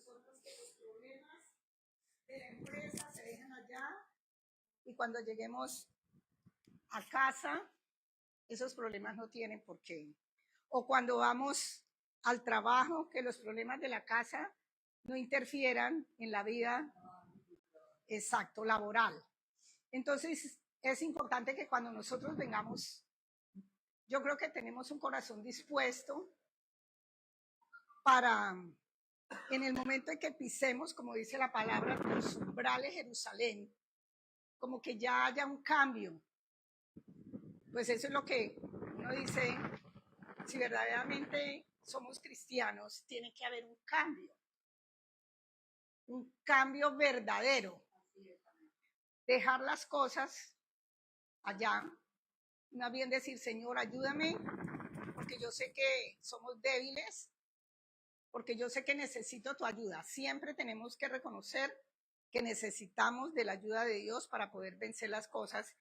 nosotros que los problemas de la empresa se dejan allá y cuando lleguemos a casa, esos problemas no tienen por qué. O cuando vamos al trabajo, que los problemas de la casa no interfieran en la vida, exacto, laboral. Entonces, es importante que cuando nosotros vengamos, yo creo que tenemos un corazón dispuesto para, en el momento en que pisemos, como dice la palabra, los umbrales de Jerusalén, como que ya haya un cambio. Pues eso es lo que uno dice, si verdaderamente somos cristianos, tiene que haber un cambio verdadero. Dejar las cosas allá, más bien decir, Señor, ayúdame, porque yo sé que somos débiles, porque yo sé que necesito tu ayuda. Siempre tenemos que reconocer que necesitamos de la ayuda de Dios para poder vencer las cosas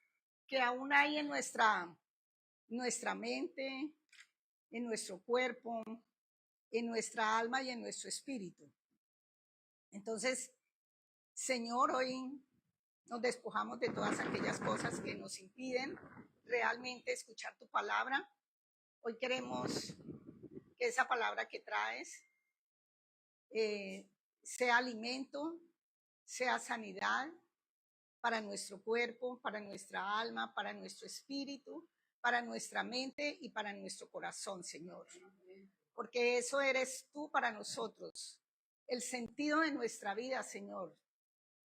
que aún hay en nuestra mente, en nuestro cuerpo, en nuestra alma y en nuestro espíritu. Entonces, Señor, hoy nos despojamos de todas aquellas cosas que nos impiden realmente escuchar tu palabra. Hoy queremos que esa palabra que traes sea alimento, sea sanidad para nuestro cuerpo, para nuestra alma, para nuestro espíritu, para nuestra mente y para nuestro corazón, Señor. Porque eso eres tú para nosotros, el sentido de nuestra vida, Señor.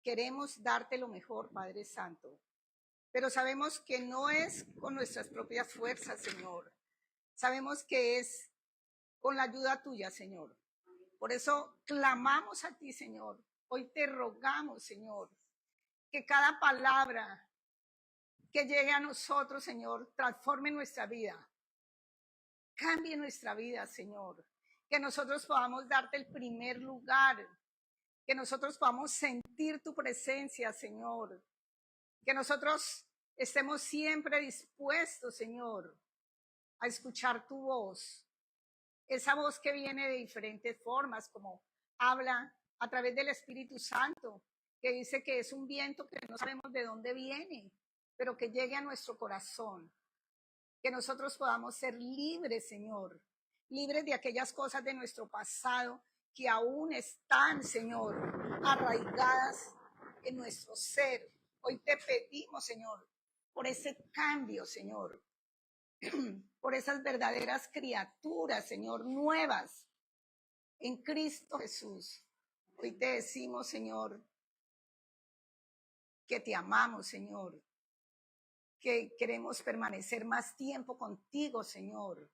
Queremos darte lo mejor, Padre Santo, pero sabemos que no es con nuestras propias fuerzas, Señor. Sabemos que es con la ayuda tuya, Señor. Por eso clamamos a ti, Señor. Hoy te rogamos, Señor, que cada palabra que llegue a nosotros, Señor, transforme nuestra vida. Cambie nuestra vida, Señor. Que nosotros podamos darte el primer lugar. Que nosotros podamos sentir tu presencia, Señor. Que nosotros estemos siempre dispuestos, Señor, a escuchar tu voz. Esa voz que viene de diferentes formas, como habla a través del Espíritu Santo, que dice que es un viento que no sabemos de dónde viene, pero que llegue a nuestro corazón. Que nosotros podamos ser libres, Señor, libres de aquellas cosas de nuestro pasado que aún están, Señor, arraigadas en nuestro ser. Hoy te pedimos, Señor, por ese cambio, Señor, por esas verdaderas criaturas, Señor, nuevas en Cristo Jesús. Hoy te decimos, Señor, que te amamos, Señor, que queremos permanecer más tiempo contigo, Señor.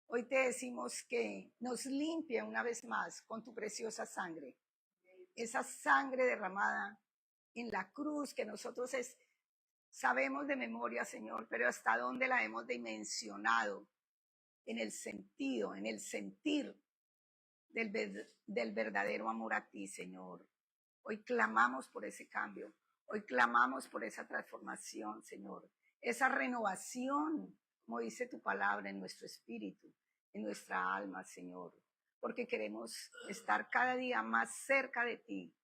Hoy te decimos que nos limpia una vez más con tu preciosa sangre. Esa sangre derramada en la cruz que nosotros sabemos de memoria, Señor, pero hasta dónde la hemos dimensionado en el sentido, en el sentir del verdadero amor a ti, Señor. Hoy clamamos por ese cambio. Hoy clamamos por esa transformación, Señor. Esa renovación, como dice tu palabra, en nuestro espíritu, en nuestra alma, Señor. Porque queremos estar cada día más cerca de ti.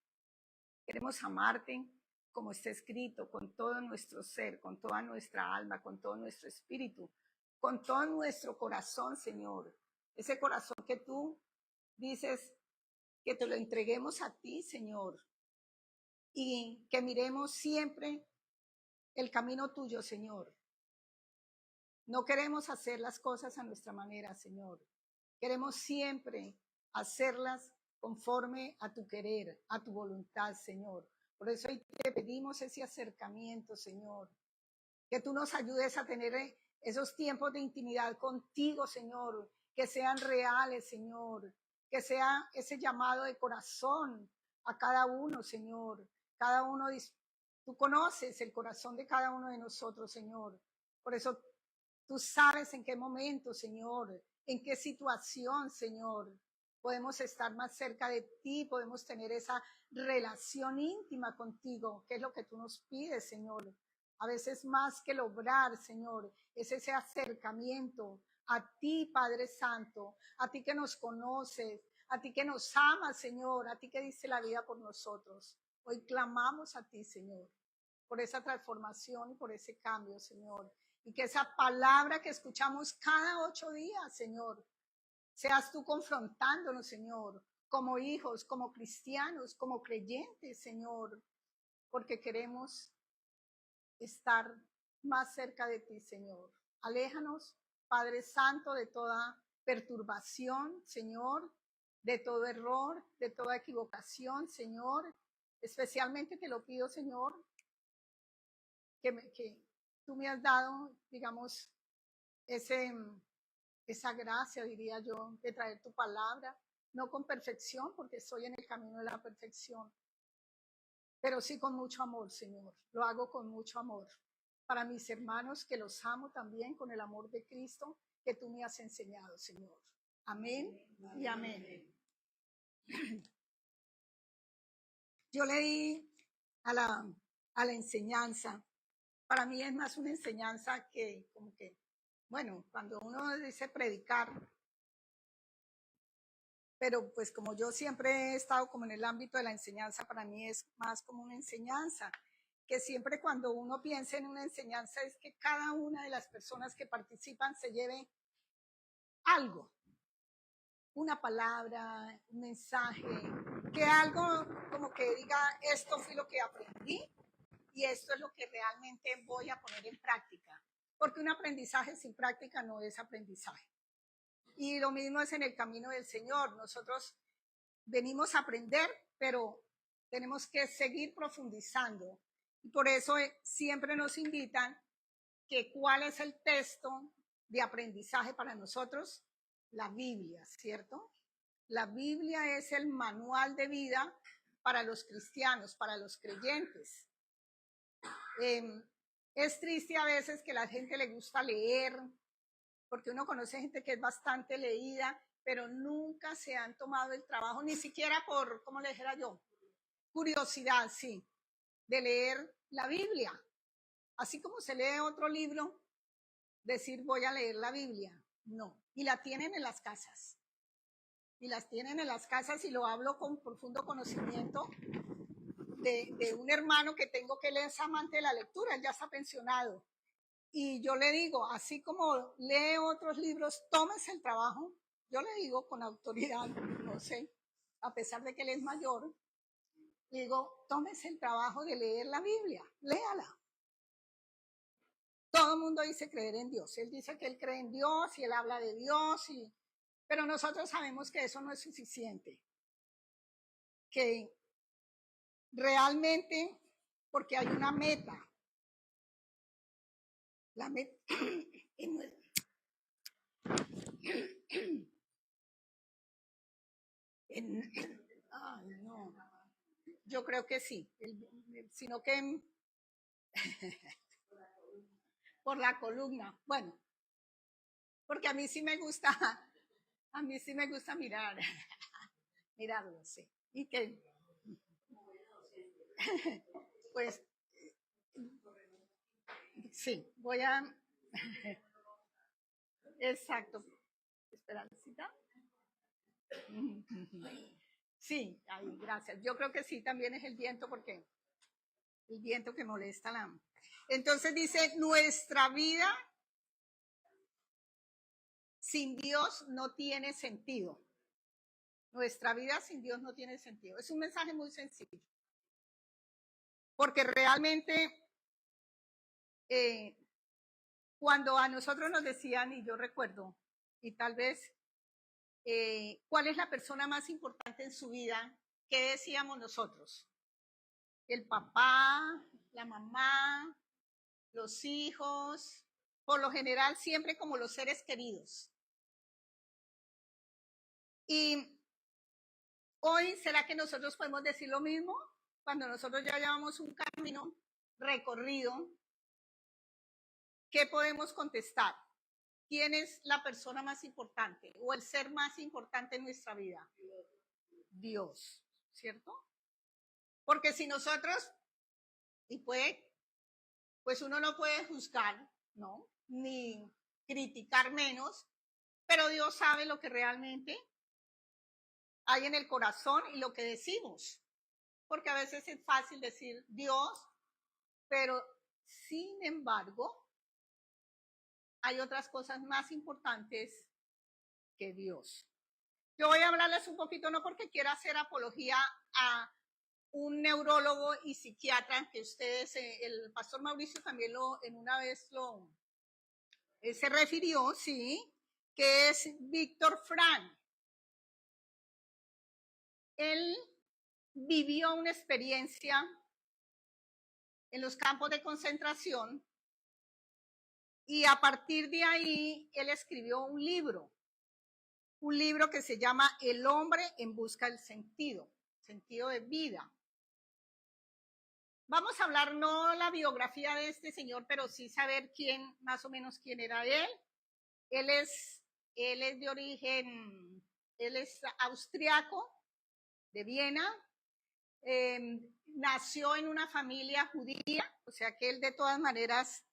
Queremos amarte como está escrito, con todo nuestro ser, con toda nuestra alma, con todo nuestro espíritu, con todo nuestro corazón, Señor. Ese corazón que tú dices que te lo entreguemos a ti, Señor, y que miremos siempre el camino tuyo, Señor. No queremos hacer las cosas a nuestra manera, Señor. Queremos siempre hacerlas conforme a tu querer, a tu voluntad, Señor. Por eso hoy te pedimos ese acercamiento, Señor. Que tú nos ayudes a tener esos tiempos de intimidad contigo, Señor. Que sean reales, Señor. Que sea ese llamado de corazón a cada uno, Señor. Cada uno, tú conoces el corazón de cada uno de nosotros, Señor. Por eso tú sabes en qué momento, Señor, en qué situación, Señor, podemos estar más cerca de ti, podemos tener esa relación íntima contigo, que es lo que tú nos pides, Señor. A veces más que lograr, Señor, es ese acercamiento a ti, Padre Santo, a ti que nos conoces, a ti que nos amas, Señor, a ti que diste la vida por nosotros. Hoy clamamos a ti, Señor, por esa transformación y por ese cambio, Señor. Y que esa palabra que escuchamos cada 8 días, Señor, seas tú confrontándonos, Señor, como hijos, como cristianos, como creyentes, Señor, porque queremos estar más cerca de ti, Señor. Aléjanos, Padre Santo, de toda perturbación, Señor, de todo error, de toda equivocación, Señor. Especialmente te lo pido, Señor, que tú me has dado, digamos, esa gracia, diría yo, de traer tu palabra, no con perfección, porque estoy en el camino de la perfección, pero sí con mucho amor, Señor. Lo hago con mucho amor. Para mis hermanos, que los amo también con el amor de Cristo que tú me has enseñado, Señor. Amén y amén. Yo le di a la enseñanza. Para mí es más una enseñanza que, como que, bueno, cuando uno dice predicar, pero pues como yo siempre he estado como en el ámbito de la enseñanza, para mí es más como una enseñanza, que siempre cuando uno piensa en una enseñanza es que cada una de las personas que participan se lleve algo, una palabra, un mensaje, que algo como que diga, esto fue lo que aprendí y esto es lo que realmente voy a poner en práctica, porque un aprendizaje sin práctica no es aprendizaje. Y lo mismo es en el camino del Señor. Nosotros venimos a aprender, pero tenemos que seguir profundizando. Y por eso siempre nos invitan que cuál es el texto de aprendizaje para nosotros, la Biblia, ¿cierto? La Biblia es el manual de vida para los cristianos, para los creyentes. Es triste a veces que a la gente le gusta leer, porque uno conoce gente que es bastante leída, pero nunca se han tomado el trabajo, ni siquiera por, ¿cómo le dijera yo? Curiosidad, sí, de leer la Biblia. Así como se lee otro libro, decir voy a leer la Biblia, no. Y la tienen en las casas. Y las tienen en las casas y lo hablo con profundo conocimiento de un hermano que tengo que él es amante de la lectura, él ya está pensionado. Y yo le digo, así como lee otros libros, tómese el trabajo. Yo le digo con autoridad, no sé, a pesar de que él es mayor, digo, tómese el trabajo de leer la Biblia, léala. Todo el mundo dice creer en Dios. Él dice que él cree en Dios y él habla de Dios, pero nosotros sabemos que eso no es suficiente. Que realmente, porque hay una meta. La meta ay, no. Yo creo que sí, sino que por la columna. Bueno, porque a mí sí me gusta mirar, mirarlo, sí. Y que, pues, sí, voy a, exacto. Esperancita. Sí, ay, gracias. Yo creo que sí, también es el viento, porque el viento que molesta la... Entonces dice, nuestra vida sin Dios no tiene sentido. Nuestra vida sin Dios no tiene sentido. Es un mensaje muy sencillo. Porque realmente, cuando a nosotros nos decían, y yo recuerdo, y tal vez, ¿cuál es la persona más importante en su vida? ¿Qué decíamos nosotros? El papá, la mamá, los hijos, por lo general siempre como los seres queridos. Y hoy, ¿será que nosotros podemos decir lo mismo? Cuando nosotros ya llevamos un camino recorrido, ¿qué podemos contestar? ¿Quién es la persona más importante o el ser más importante en nuestra vida? Dios, ¿cierto? Porque si nosotros, y pues uno no puede juzgar, ¿no? Ni criticar menos, pero Dios sabe lo que realmente hay en el corazón y lo que decimos. Porque a veces es fácil decir Dios, pero sin embargo, hay otras cosas más importantes que Dios. Yo voy a hablarles un poquito, no porque quiera hacer apología a un neurólogo y psiquiatra, que ustedes, el pastor Mauricio también en una vez se refirió, sí, que es Víctor Frank. Él vivió una experiencia en los campos de concentración y a partir de ahí él escribió un libro que se llama El hombre en busca del sentido de vida. Vamos a hablar no la biografía de este señor, pero sí saber quién, más o menos quién era él. Él es de origen, él es austriaco, de Viena. Nació en una familia judía, o sea que él de todas maneras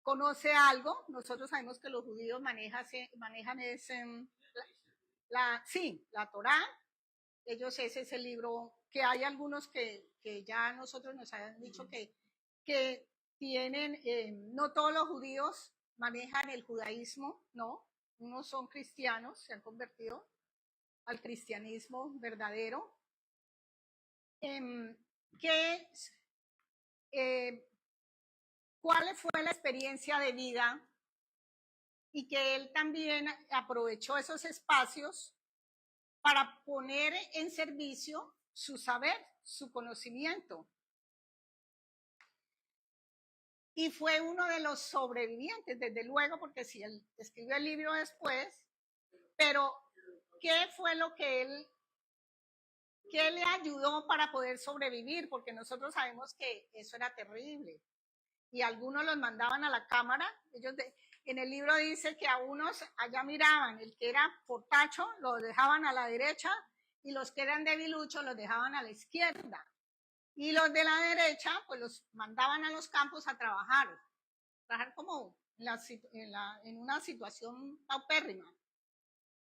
conoce algo. Nosotros sabemos que los judíos manejan la Torá. Ellos, ese es el libro, que hay algunos que ya nosotros nos han dicho que tienen, no todos los judíos manejan el judaísmo, no, unos son cristianos, se han convertido al cristianismo verdadero. ¿Cuál fue la experiencia de vida? Y que él también aprovechó esos espacios para poner en servicio su saber, su conocimiento. Y fue uno de los sobrevivientes, desde luego, porque si él escribió el libro después, pero ¿qué fue lo que qué le ayudó para poder sobrevivir? Porque nosotros sabemos que eso era terrible. Y algunos los mandaban a la cámara. En el libro dice que a unos allá miraban, el que era fortacho los dejaban a la derecha y los que eran debiluchos los dejaban a la izquierda. Y los de la derecha, pues los mandaban a los campos a trabajar como en una situación paupérrima.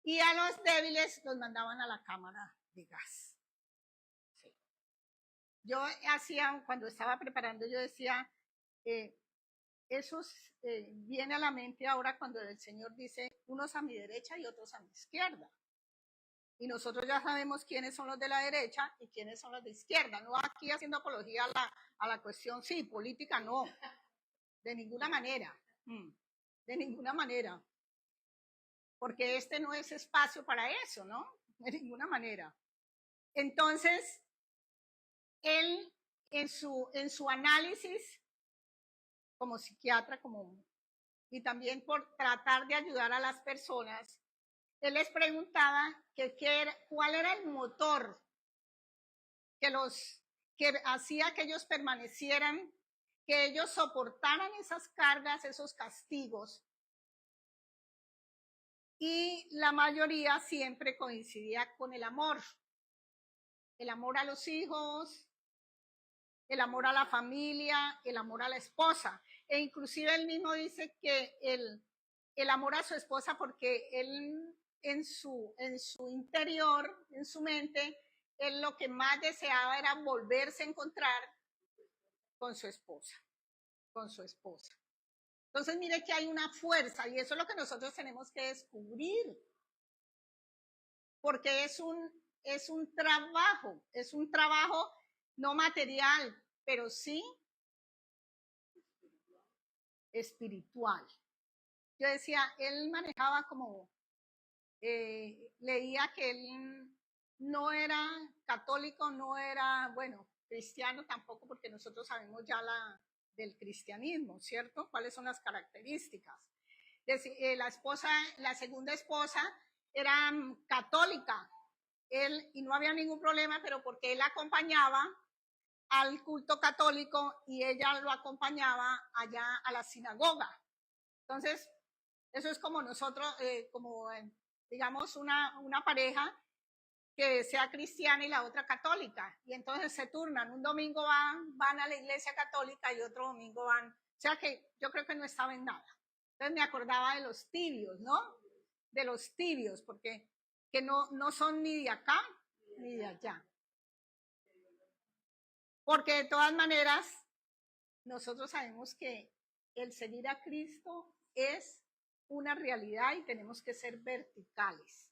Y a los débiles los mandaban a la cámara de gas. Sí. Yo cuando estaba preparando, yo decía, eso viene a la mente ahora cuando el Señor dice, unos a mi derecha y otros a mi izquierda. Y nosotros ya sabemos quiénes son los de la derecha y quiénes son los de izquierda. No aquí haciendo apología a la cuestión, sí, política no, de ninguna manera, de ninguna manera. Porque este no es espacio para eso, ¿no? De ninguna manera. Entonces, él en su análisis como psiquiatra, y también por tratar de ayudar a las personas, él les preguntaba cuál era el motor que hacía que ellos permanecieran, que ellos soportaran esas cargas, esos castigos. Y la mayoría siempre coincidía con el amor a los hijos, el amor a la familia, el amor a la esposa. E inclusive él mismo dice que el amor a su esposa, porque él en su interior, en su mente, él lo que más deseaba era volverse a encontrar con su esposa, Entonces mire que hay una fuerza y eso es lo que nosotros tenemos que descubrir, porque es un trabajo no material, pero sí espiritual. Yo decía, él manejaba leía que él no era católico, no era, cristiano tampoco, porque nosotros sabemos ya del cristianismo, ¿cierto? ¿Cuáles son las características? La segunda esposa era católica, y no había ningún problema, pero porque él acompañaba al culto católico y ella lo acompañaba allá a la sinagoga. Entonces, eso es como nosotros, digamos, una pareja que sea cristiana y la otra católica. Y entonces se turnan. Un domingo van a la iglesia católica y otro domingo van. O sea que yo creo que no estaba en nada. Entonces me acordaba de los tibios, ¿no? De los tibios, porque que no son ni de acá ni de allá. Porque de todas maneras, nosotros sabemos que el seguir a Cristo es una realidad y tenemos que ser verticales.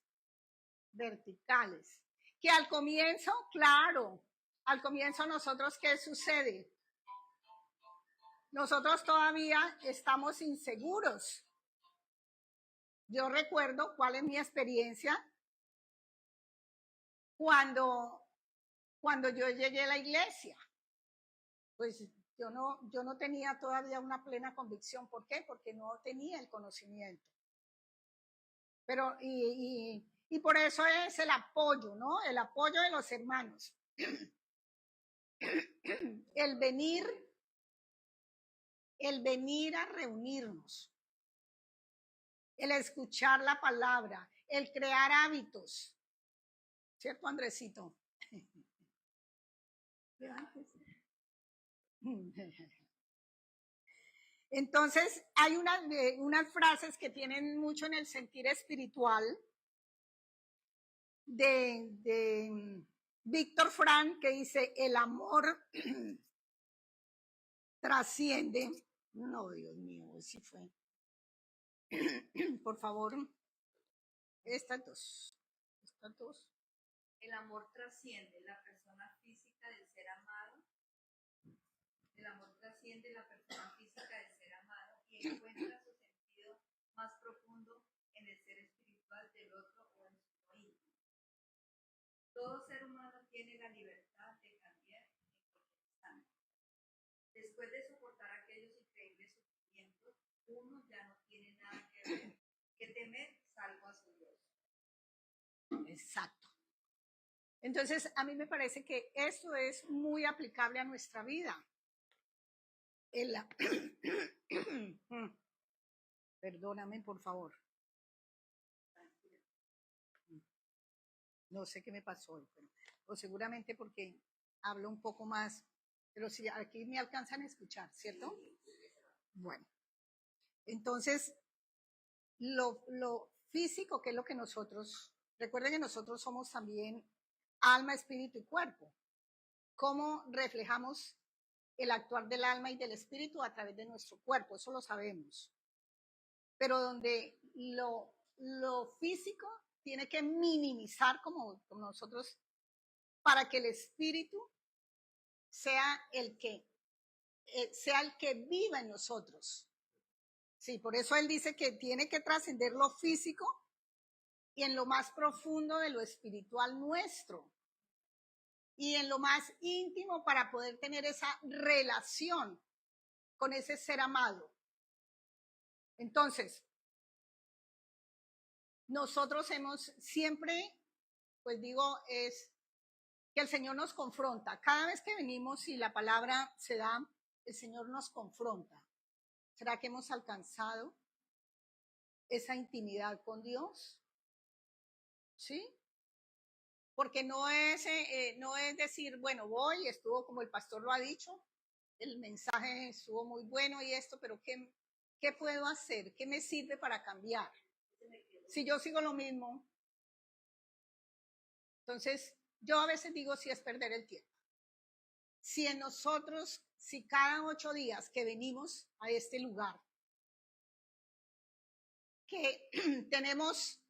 Verticales. Que al comienzo, claro, al comienzo nosotros, ¿qué sucede? Nosotros todavía estamos inseguros. Yo recuerdo cuál es mi experiencia cuando yo llegué a la iglesia. Pues yo no tenía todavía una plena convicción. ¿Por qué? Porque no tenía el conocimiento. Pero, y por eso es el apoyo, ¿no? El apoyo de los hermanos. El venir a reunirnos. El escuchar la palabra. El crear hábitos. ¿Cierto, Andresito? Entonces, hay unas frases que tienen mucho en el sentir espiritual de Víctor Frank, que dice, el amor trasciende. No, Dios mío, sí fue. Por favor, estas dos. El amor trasciende la persona física del ser amado. El amor trasciende la persona física del ser amado y encuentra su sentido más profundo en el ser espiritual del otro o en su íntimo. Todo ser humano tiene la libertad de cambiar en cualquier instante. Después de soportar aquellos increíbles sufrimientos, uno ya no tiene nada que ver, que temer, salvo a su Dios. Exacto. Entonces, a mí me parece que esto es muy aplicable a nuestra vida. Perdóname, por favor. No sé qué me pasó, pero, o seguramente porque hablo un poco más, pero si aquí me alcanzan a escuchar, ¿cierto? Bueno, entonces, lo físico, que es lo que nosotros, recuerden que nosotros somos también alma, espíritu y cuerpo. ¿Cómo reflejamos el actuar del alma y del espíritu? A través de nuestro cuerpo, eso lo sabemos. Pero donde lo físico tiene que minimizar como nosotros, para que el espíritu sea el que viva en nosotros. Sí, por eso él dice que tiene que trascender lo físico y en lo más profundo de lo espiritual nuestro. Y en lo más íntimo para poder tener esa relación con ese ser amado. Entonces, nosotros hemos siempre, pues digo, es que el Señor nos confronta. Cada vez que venimos y la palabra se da, el Señor nos confronta. ¿Será que hemos alcanzado esa intimidad con Dios? ¿Sí? Porque no es decir, bueno, voy, estuvo como el pastor lo ha dicho, el mensaje estuvo muy bueno y esto, pero ¿qué puedo hacer? ¿Qué me sirve para cambiar? Si yo sigo lo mismo, entonces yo a veces digo si es perder el tiempo. Si en nosotros, si cada 8 días que venimos a este lugar, que tenemos,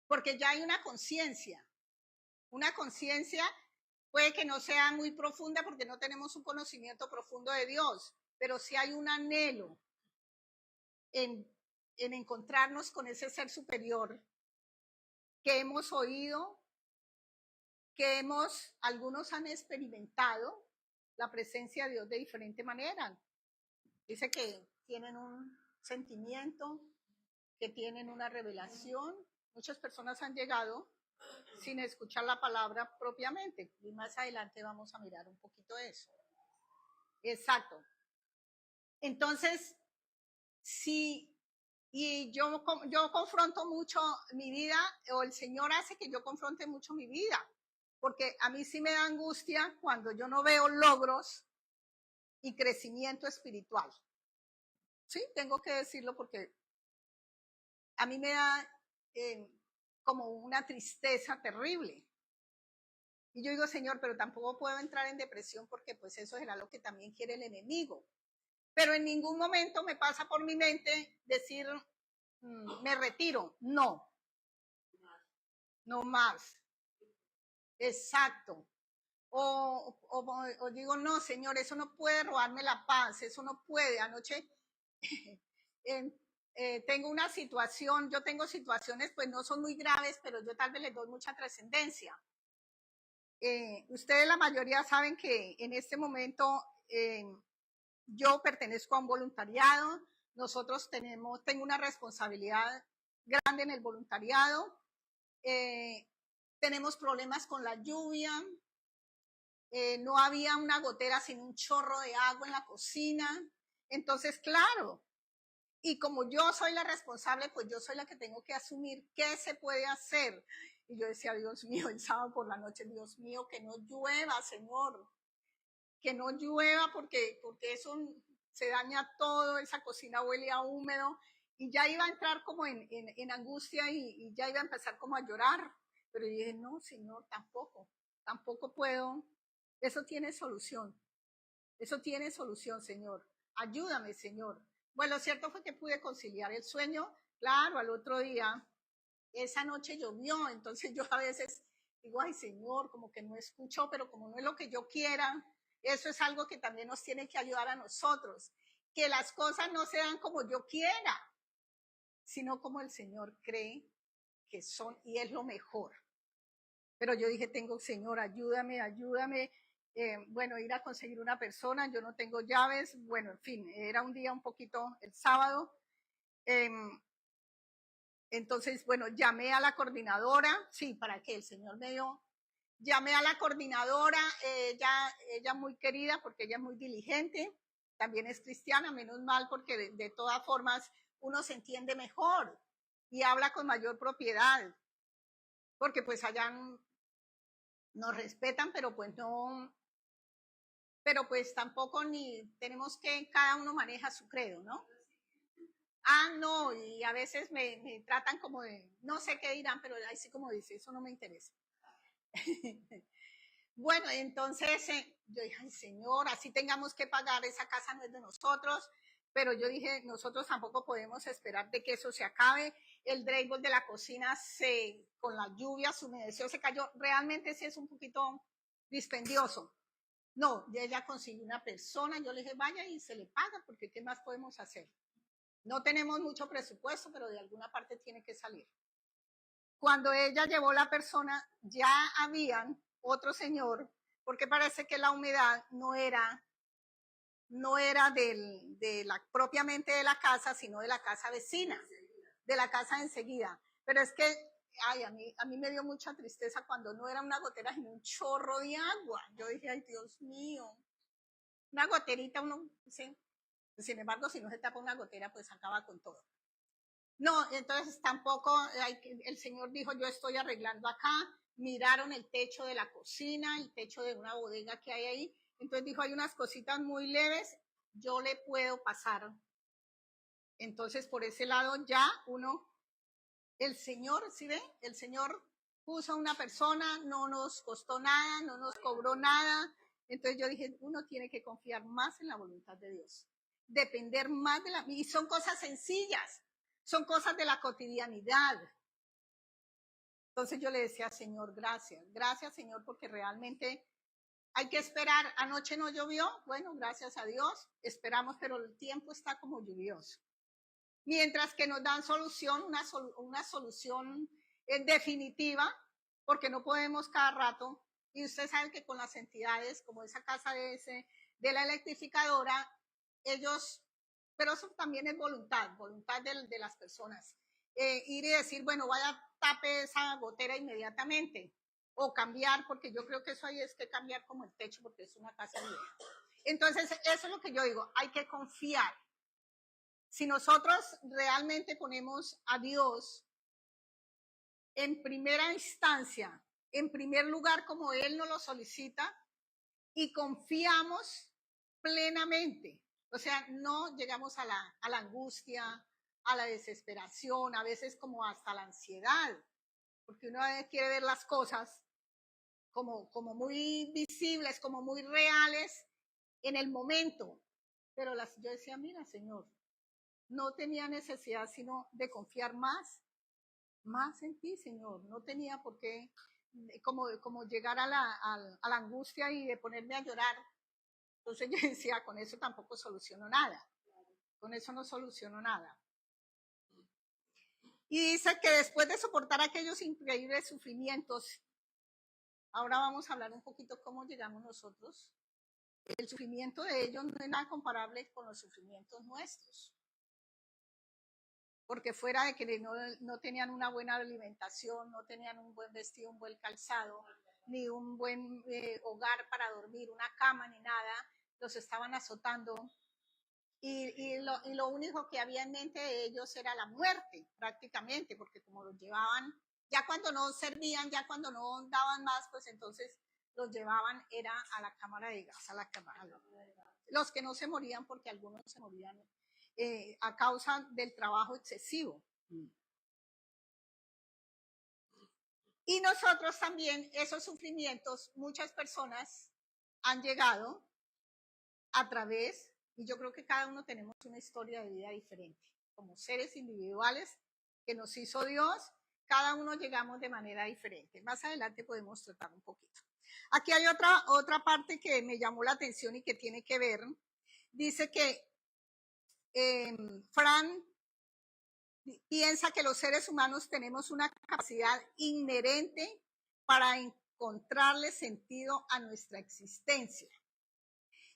porque ya hay una conciencia puede que no sea muy profunda porque no tenemos un conocimiento profundo de Dios, pero sí hay un anhelo en encontrarnos con ese ser superior que hemos oído, que algunos han experimentado la presencia de Dios de diferente manera. Dice que tienen un sentimiento, que tienen una revelación. Muchas personas han llegado sin escuchar la palabra propiamente. Y más adelante vamos a mirar un poquito eso. Exacto. Entonces, sí, y yo confronto mucho mi vida, o el Señor hace que yo confronte mucho mi vida, porque a mí sí me da angustia cuando yo no veo logros y crecimiento espiritual. Sí, tengo que decirlo porque a mí me da como una tristeza terrible. Y yo digo, Señor, pero tampoco puedo entrar en depresión porque pues eso será lo que también quiere el enemigo. Pero en ningún momento me pasa por mi mente decir, me retiro. No, no más. Exacto. O digo, no, Señor, eso no puede robarme la paz, eso no puede. Anoche tengo una situación, yo tengo situaciones, pues no son muy graves, pero yo tal vez les doy mucha trascendencia. Ustedes la mayoría saben que en este momento yo pertenezco a un voluntariado, nosotros tengo una responsabilidad grande en el voluntariado, tenemos problemas con la lluvia, no había una gotera sin un chorro de agua en la cocina, entonces claro, y como yo soy la responsable, pues yo soy la que tengo que asumir qué se puede hacer. Y yo decía, Dios mío, el sábado por la noche, Dios mío, que no llueva, Señor, que no llueva porque eso se daña todo, esa cocina huele a húmedo. Y ya iba a entrar como en angustia y ya iba a empezar como a llorar. Pero yo dije, no, Señor, tampoco puedo. Eso tiene solución. Eso tiene solución, Señor. Ayúdame, Señor. Bueno, lo cierto fue que pude conciliar el sueño. Claro, al otro día, esa noche llovió, entonces yo a veces digo, ay, Señor, como que no escucho, pero como no es lo que yo quiera, eso es algo que también nos tiene que ayudar a nosotros. Que las cosas no sean como yo quiera, sino como el Señor cree que son y es lo mejor. Pero yo dije, Señor, ayúdame. Bueno, ir a conseguir una persona, yo no tengo llaves, bueno, en fin, era un día un poquito el sábado. Entonces, bueno, llamé a la coordinadora, sí, para que el Señor me dio. Llamé a la coordinadora, ella muy querida porque ella es muy diligente, también es cristiana, menos mal porque de todas formas uno se entiende mejor y habla con mayor propiedad, porque pues allá nos respetan, pero pues no, pero pues tampoco ni tenemos que, cada uno maneja su credo, ¿no? No, y a veces me tratan como de, no sé qué dirán, pero así como dice, eso no me interesa. Bueno, entonces yo dije, ay, Señor, así tengamos que pagar, esa casa no es de nosotros, pero yo dije, nosotros tampoco podemos esperar de que eso se acabe. El drywall de la cocina con la lluvia se humedeció, se cayó. Realmente sí es un poquito dispendioso. No, ella consiguió una persona, yo le dije, vaya y se le paga, porque ¿qué más podemos hacer? No tenemos mucho presupuesto, pero de alguna parte tiene que salir. Cuando ella llevó la persona, ya habían otro señor, porque parece que la humedad no era propiamente de la casa, sino de la casa vecina, de la casa enseguida. Pero es que, ay, a mí me dio mucha tristeza cuando no era una gotera, sino un chorro de agua. Yo dije, ay, Dios mío, una goterita, uno, ¿sí? Sin embargo, si no se tapa una gotera, pues acaba con todo. No, entonces tampoco, el Señor dijo, yo estoy arreglando acá, miraron el techo de la cocina, el techo de una bodega que hay ahí, entonces dijo, hay unas cositas muy leves, yo le puedo pasar. Entonces por ese lado ya el Señor, ¿sí ven? El Señor puso a una persona, no nos costó nada, no nos cobró nada, entonces yo dije, uno tiene que confiar más en la voluntad de Dios, depender más de y son cosas sencillas, son cosas de la cotidianidad. Entonces yo le decía, Señor, gracias Señor, porque realmente hay que esperar. Anoche no llovió, bueno, gracias a Dios, esperamos, pero el tiempo está como lluvioso. Mientras que nos dan solución, una solución definitiva, porque no podemos cada rato, y usted sabe que con las entidades, como esa casa de la electrificadora, ellos, pero eso también es voluntad de las personas. Ir y decir, bueno, vaya, tape esa gotera inmediatamente, o cambiar, porque yo creo que eso ahí es que cambiar como el techo, porque es una casa vieja. Entonces, eso es lo que yo digo, hay que confiar. Si nosotros realmente ponemos a Dios en primera instancia, en primer lugar como Él nos lo solicita, y confiamos plenamente, o sea, no llegamos a la angustia, a la desesperación, a veces como hasta la ansiedad, porque uno quiere ver las cosas como muy visibles, como muy reales en el momento. Pero yo decía, mira, Señor, no tenía necesidad sino de confiar más en ti, Señor. No tenía por qué como llegar a la angustia y de ponerme a llorar. Entonces yo decía, con eso tampoco soluciono nada. Con eso no soluciono nada. Y dice que después de soportar aquellos increíbles sufrimientos, ahora vamos a hablar un poquito cómo llegamos nosotros. El sufrimiento de ellos no es nada comparable con los sufrimientos nuestros. Porque fuera de que no tenían una buena alimentación, no tenían un buen vestido, un buen calzado, ni un buen hogar para dormir, una cama, ni nada, los estaban azotando. Y lo único que había en mente de ellos era la muerte, prácticamente, porque como los llevaban, ya cuando no servían, ya cuando no daban más, pues entonces los llevaban, era a la cámara de gas, a la cámara. Los que no se morían, porque algunos se morían a causa del trabajo excesivo. Y nosotros también, esos sufrimientos, muchas personas han llegado a través, y yo creo que cada uno tenemos una historia de vida diferente, como seres individuales que nos hizo Dios, cada uno llegamos de manera diferente. Más adelante podemos tratar un poquito. Aquí hay otra parte que me llamó la atención y que tiene que ver. Dice que Fran piensa que los seres humanos tenemos una capacidad inherente para encontrarle sentido a nuestra existencia,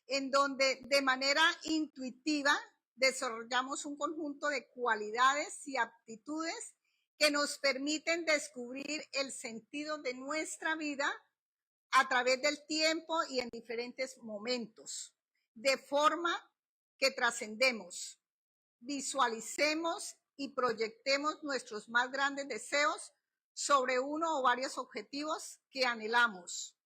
en donde de manera intuitiva desarrollamos un conjunto de cualidades y aptitudes que nos permiten descubrir el sentido de nuestra vida a través del tiempo y en diferentes momentos, de forma que trascendemos, visualicemos y proyectemos nuestros más grandes deseos sobre uno o varios objetivos que anhelamos,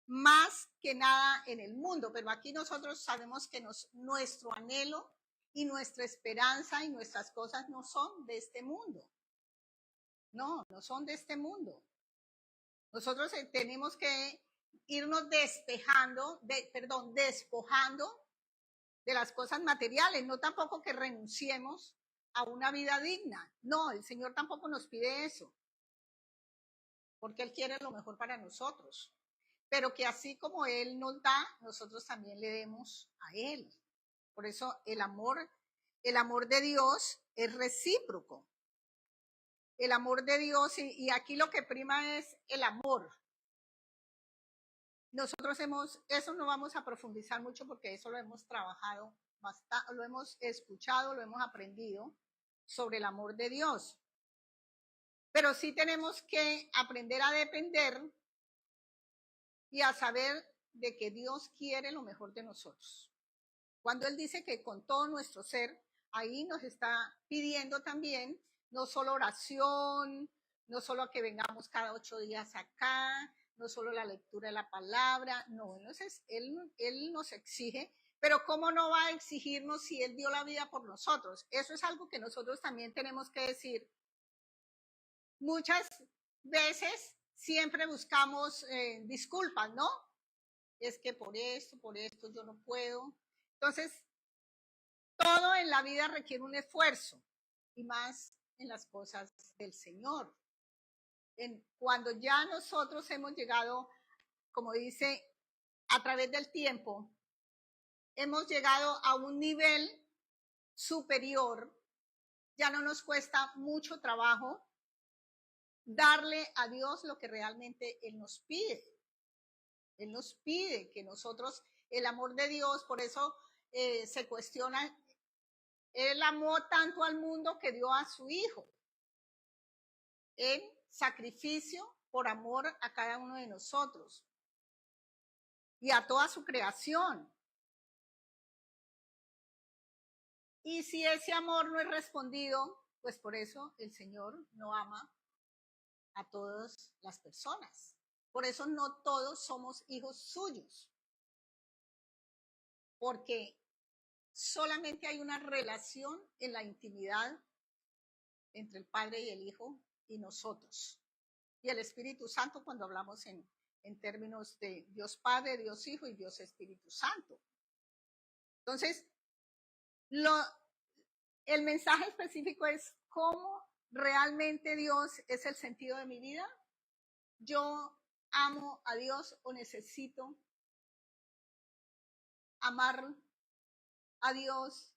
más que nada en el mundo. Pero aquí nosotros sabemos que nuestro anhelo y nuestra esperanza y nuestras cosas no son de este mundo. No son de este mundo. Nosotros tenemos que irnos despojando de las cosas materiales, no tampoco que renunciemos a una vida digna. No, el Señor tampoco nos pide eso, porque Él quiere lo mejor para nosotros. Pero que así como Él nos da, nosotros también le demos a Él. Por eso el amor de Dios es recíproco. El amor de Dios, y aquí lo que prima es el amor. Nosotros eso no vamos a profundizar mucho porque eso lo hemos trabajado bastante, lo hemos escuchado, lo hemos aprendido sobre el amor de Dios. Pero sí tenemos que aprender a depender y a saber de que Dios quiere lo mejor de nosotros. Cuando Él dice que con todo nuestro ser, ahí nos está pidiendo también no solo oración, no solo que vengamos cada 8 días acá, no solo la lectura de la palabra, no, entonces Él nos exige, pero ¿cómo no va a exigirnos si Él dio la vida por nosotros? Eso es algo que nosotros también tenemos que decir. Muchas veces siempre buscamos disculpas, ¿no? Es que por esto yo no puedo. Entonces, todo en la vida requiere un esfuerzo, y más en las cosas del Señor. Cuando ya nosotros hemos llegado, como dice, a través del tiempo, hemos llegado a un nivel superior, ya no nos cuesta mucho trabajo darle a Dios lo que realmente Él nos pide. Él nos pide que nosotros, el amor de Dios, por eso se cuestiona, Él amó tanto al mundo que dio a su Hijo en sacrificio por amor a cada uno de nosotros y a toda su creación. Y si ese amor no es respondido, pues por eso el Señor no ama a todas las personas. Por eso no todos somos hijos suyos. Porque solamente hay una relación en la intimidad entre el Padre y el Hijo y nosotros. y el Espíritu Santo cuando hablamos en términos de Dios Padre, Dios Hijo y Dios Espíritu Santo. Entonces, el mensaje específico es cómo realmente Dios es el sentido de mi vida. Yo amo a Dios o necesito amar a Dios,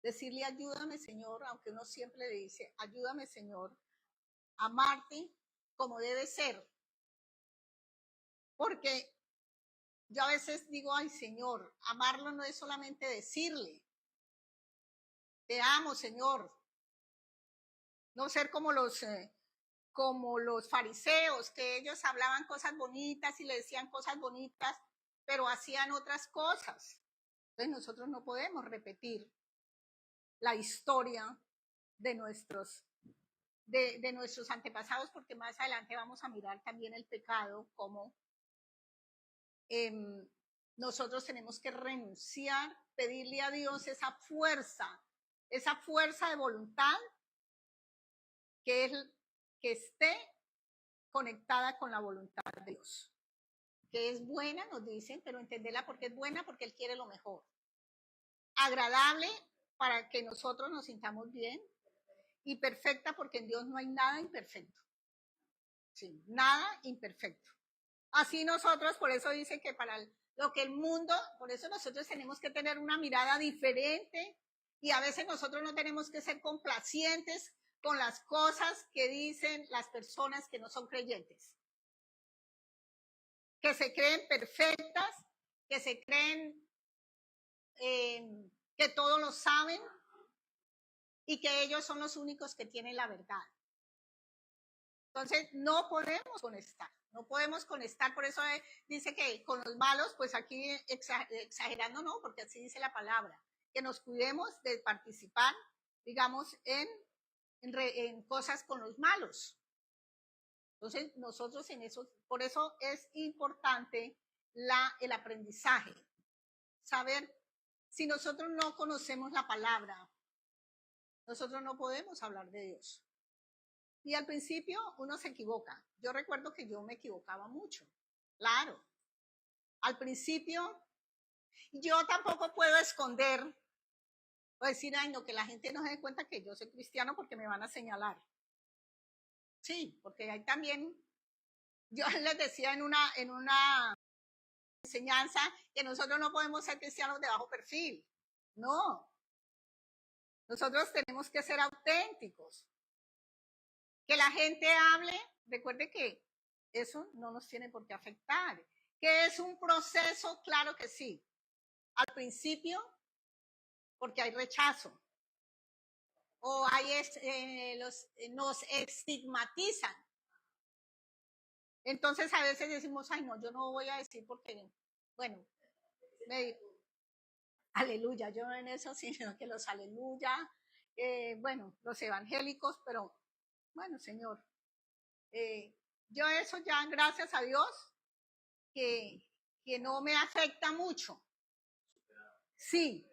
decirle ayúdame Señor, aunque uno siempre le dice ayúdame Señor, amarte como debe ser. Porque yo a veces digo, ay Señor, amarlo no es solamente decirle, te amo Señor. No ser como los fariseos, que ellos hablaban cosas bonitas y le decían cosas bonitas, pero hacían otras cosas. Entonces nosotros no podemos repetir la historia de nuestros antepasados, porque más adelante vamos a mirar también el pecado, como nosotros tenemos que renunciar, pedirle a Dios esa fuerza de voluntad que esté conectada con la voluntad de Dios. Que es buena, nos dicen, pero entenderla porque es buena, porque Él quiere lo mejor. Agradable para que nosotros nos sintamos bien y perfecta porque en Dios no hay nada imperfecto. Sí, nada imperfecto. Así nosotros, por eso dice que para lo que el mundo, por eso nosotros tenemos que tener una mirada diferente y a veces nosotros no tenemos que ser complacientes con las cosas que dicen las personas que no son creyentes, que se creen perfectas, que se creen que todo lo saben y que ellos son los únicos que tienen la verdad. Entonces no podemos conectar, por eso dice que con los malos, pues aquí exagerando no, porque así dice la palabra, que nos cuidemos de participar, digamos, en cosas con los malos. Entonces nosotros en eso, por eso es importante el aprendizaje, saber, si nosotros no conocemos la palabra, nosotros no podemos hablar de Dios. Y al principio uno se equivoca. Yo recuerdo que yo me equivocaba mucho. Claro. Al principio yo tampoco puedo esconder o decir, ay, no, que la gente no se dé cuenta que yo soy cristiano porque me van a señalar. Sí, porque hay también, yo les decía en una enseñanza que nosotros no podemos ser cristianos de bajo perfil. No. Nosotros tenemos que ser auténticos. Que la gente hable, recuerde que eso no nos tiene por qué afectar. Que es un proceso, claro que sí. Al principio, porque hay rechazo. O nos estigmatizan. Entonces a veces decimos, ay no, yo no voy a decir porque, bueno, aleluya, yo en eso sino que los aleluya, bueno, los evangélicos, pero bueno, Señor, yo eso ya, gracias a Dios, que no me afecta mucho. Sí,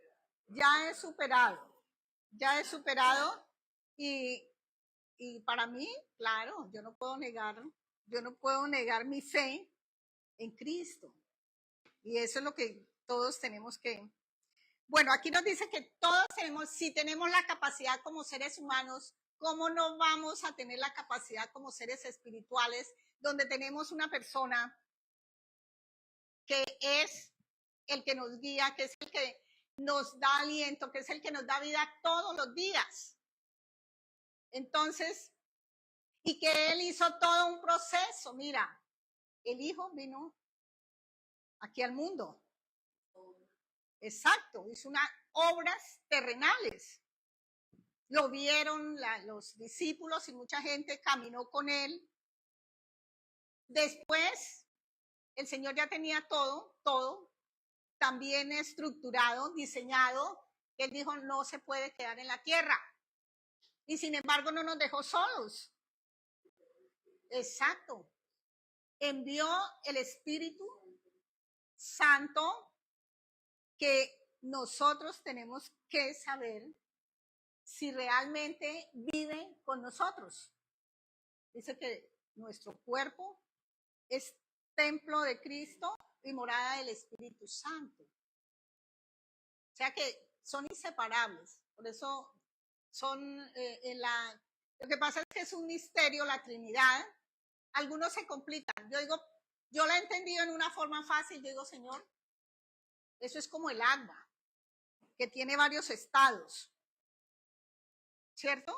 ya he superado y para mí, claro, yo no puedo negar mi fe en Cristo. Y eso es lo que todos tenemos que... Bueno, aquí nos dice que todos si tenemos la capacidad como seres humanos, ¿cómo no vamos a tener la capacidad como seres espirituales, donde tenemos una persona que es el que nos guía, que es el que nos da aliento, que es el que nos da vida todos los días? Entonces, y que Él hizo todo un proceso. Mira, el Hijo vino aquí al mundo. Exacto, hizo unas obras terrenales. Lo vieron los discípulos y mucha gente caminó con Él. Después, el Señor ya tenía todo también estructurado, diseñado. Él dijo, no se puede quedar en la tierra. Y sin embargo, no nos dejó solos. Exacto. Envió el Espíritu Santo, que nosotros tenemos que saber si realmente vive con nosotros. Dice que nuestro cuerpo es templo de Cristo y morada del Espíritu Santo. O sea que son inseparables. Por eso son lo que pasa es que es un misterio la Trinidad. Algunos se complican. Yo la he entendido en una forma fácil. Yo digo, Señor, eso es como el agua, que tiene varios estados. ¿Cierto?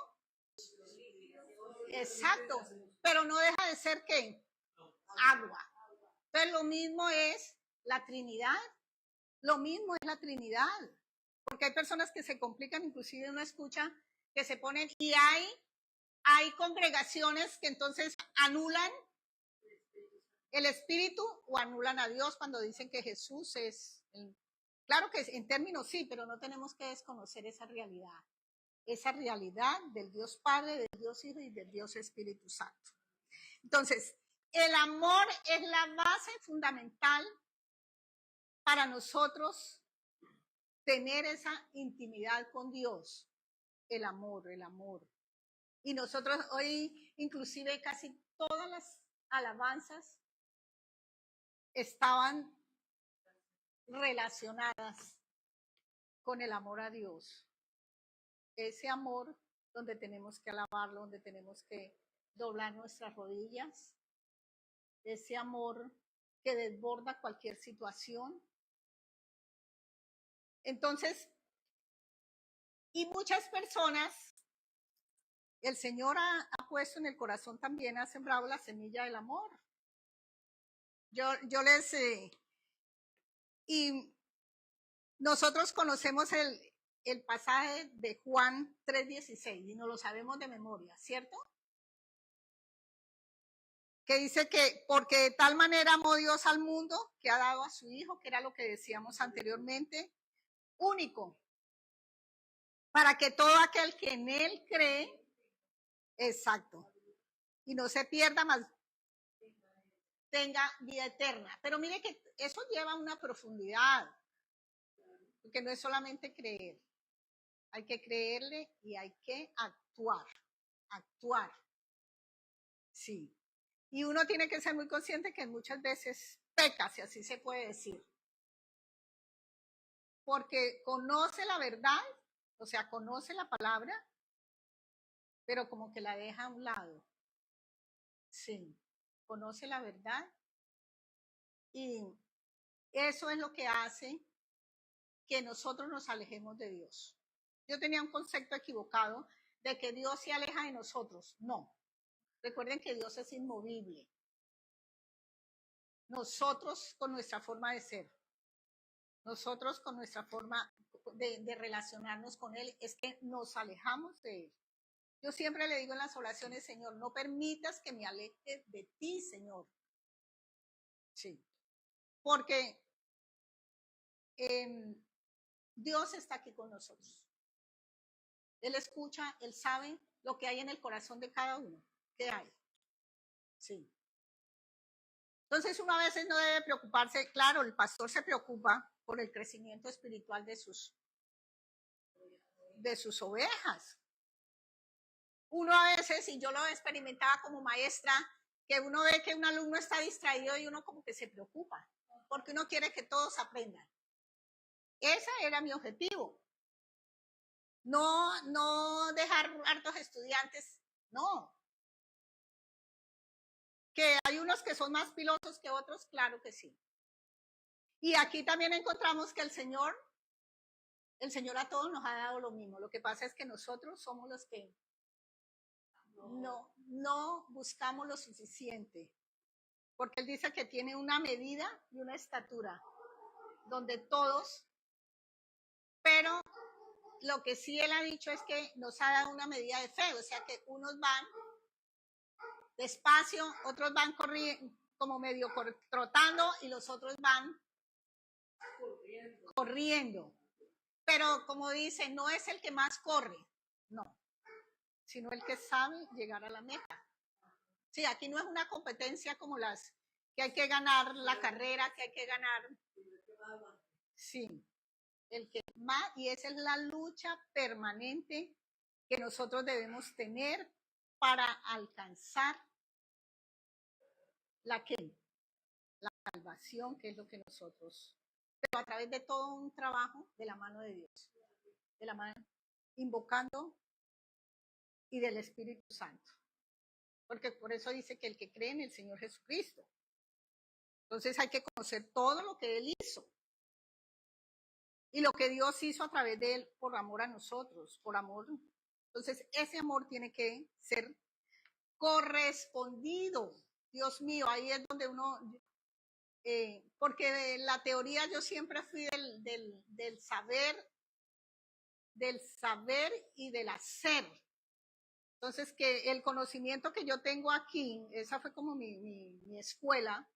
Exacto. Pero no deja de ser ¿qué? Agua. Entonces lo mismo es la Trinidad. Lo mismo es la Trinidad. Porque hay personas que se complican, inclusive uno escucha que se ponen, y hay congregaciones que entonces anulan el Espíritu o anulan a Dios cuando dicen que Jesús es, claro que en términos sí, pero no tenemos que desconocer esa realidad del Dios Padre, del Dios Hijo y del Dios Espíritu Santo. Entonces, el amor es la base fundamental para nosotros tener esa intimidad con Dios. El amor. Y nosotros hoy, inclusive casi todas las alabanzas estaban relacionadas con el amor a Dios. Ese amor donde tenemos que alabarlo, donde tenemos que doblar nuestras rodillas. Ese amor que desborda cualquier situación. Entonces, y muchas personas, el Señor ha puesto en el corazón también, ha sembrado la semilla del amor. Yo les... y nosotros conocemos el pasaje de Juan 3:16 y no lo sabemos de memoria, ¿cierto? Que dice que porque de tal manera amó Dios al mundo que ha dado a su Hijo, que era lo que decíamos anteriormente, único, para que todo aquel que en él cree, exacto, y no se pierda más, tenga vida eterna. Pero mire que eso lleva una profundidad, porque no es solamente creer, hay que creerle y hay que actuar. Sí. Y uno tiene que ser muy consciente que muchas veces peca, si así se puede decir. Porque conoce la verdad, o sea, conoce la palabra, pero como que la deja a un lado. Sí, conoce la verdad y eso es lo que hace que nosotros nos alejemos de Dios. Yo tenía un concepto equivocado de que Dios se aleja de nosotros. No. Recuerden que Dios es inmovible. Nosotros con nuestra forma de ser, nosotros con nuestra forma de relacionarnos con Él, es que nos alejamos de Él. Yo siempre le digo en las oraciones, Señor, no permitas que me aleje de ti, Señor. Sí. Porque Dios está aquí con nosotros. Él escucha, Él sabe lo que hay en el corazón de cada uno. ¿Qué hay? Sí. Entonces uno a veces no debe preocuparse, claro, el pastor se preocupa por el crecimiento espiritual de sus ovejas. Uno a veces, y yo lo experimentaba como maestra, que uno ve que un alumno está distraído y uno como que se preocupa, porque uno quiere que todos aprendan. Ese era mi objetivo. No dejar hartos estudiantes, no. Que hay unos que son más pilosos que otros, claro que sí. Y aquí también encontramos que el Señor a todos nos ha dado lo mismo. Lo que pasa es que nosotros somos los que no buscamos lo suficiente. Porque Él dice que tiene una medida y una estatura, donde todos, pero lo que sí Él ha dicho es que nos ha dado una medida de fe, o sea que unos van despacio, otros van corriendo, como medio trotando, y los otros van corriendo. Pero como dice, no es el que más corre, no, sino el que sabe llegar a la meta. Sí, aquí no es una competencia como las que hay que ganar la carrera, que hay que ganar. Sí, el que más, y esa es la lucha permanente que nosotros debemos tener para alcanzar la que la salvación, que es lo que nosotros, pero a través de todo un trabajo de la mano de Dios, de la mano, invocando y del Espíritu Santo. Porque por eso dice que el que cree en el Señor Jesucristo. Entonces hay que conocer todo lo que Él hizo. Y lo que Dios hizo a través de Él por amor a nosotros, por amor. Entonces ese amor tiene que ser correspondido. Dios mío, ahí es donde uno, porque de la teoría yo siempre fui del saber y del hacer. Entonces, que el conocimiento que yo tengo aquí, esa fue como mi escuela,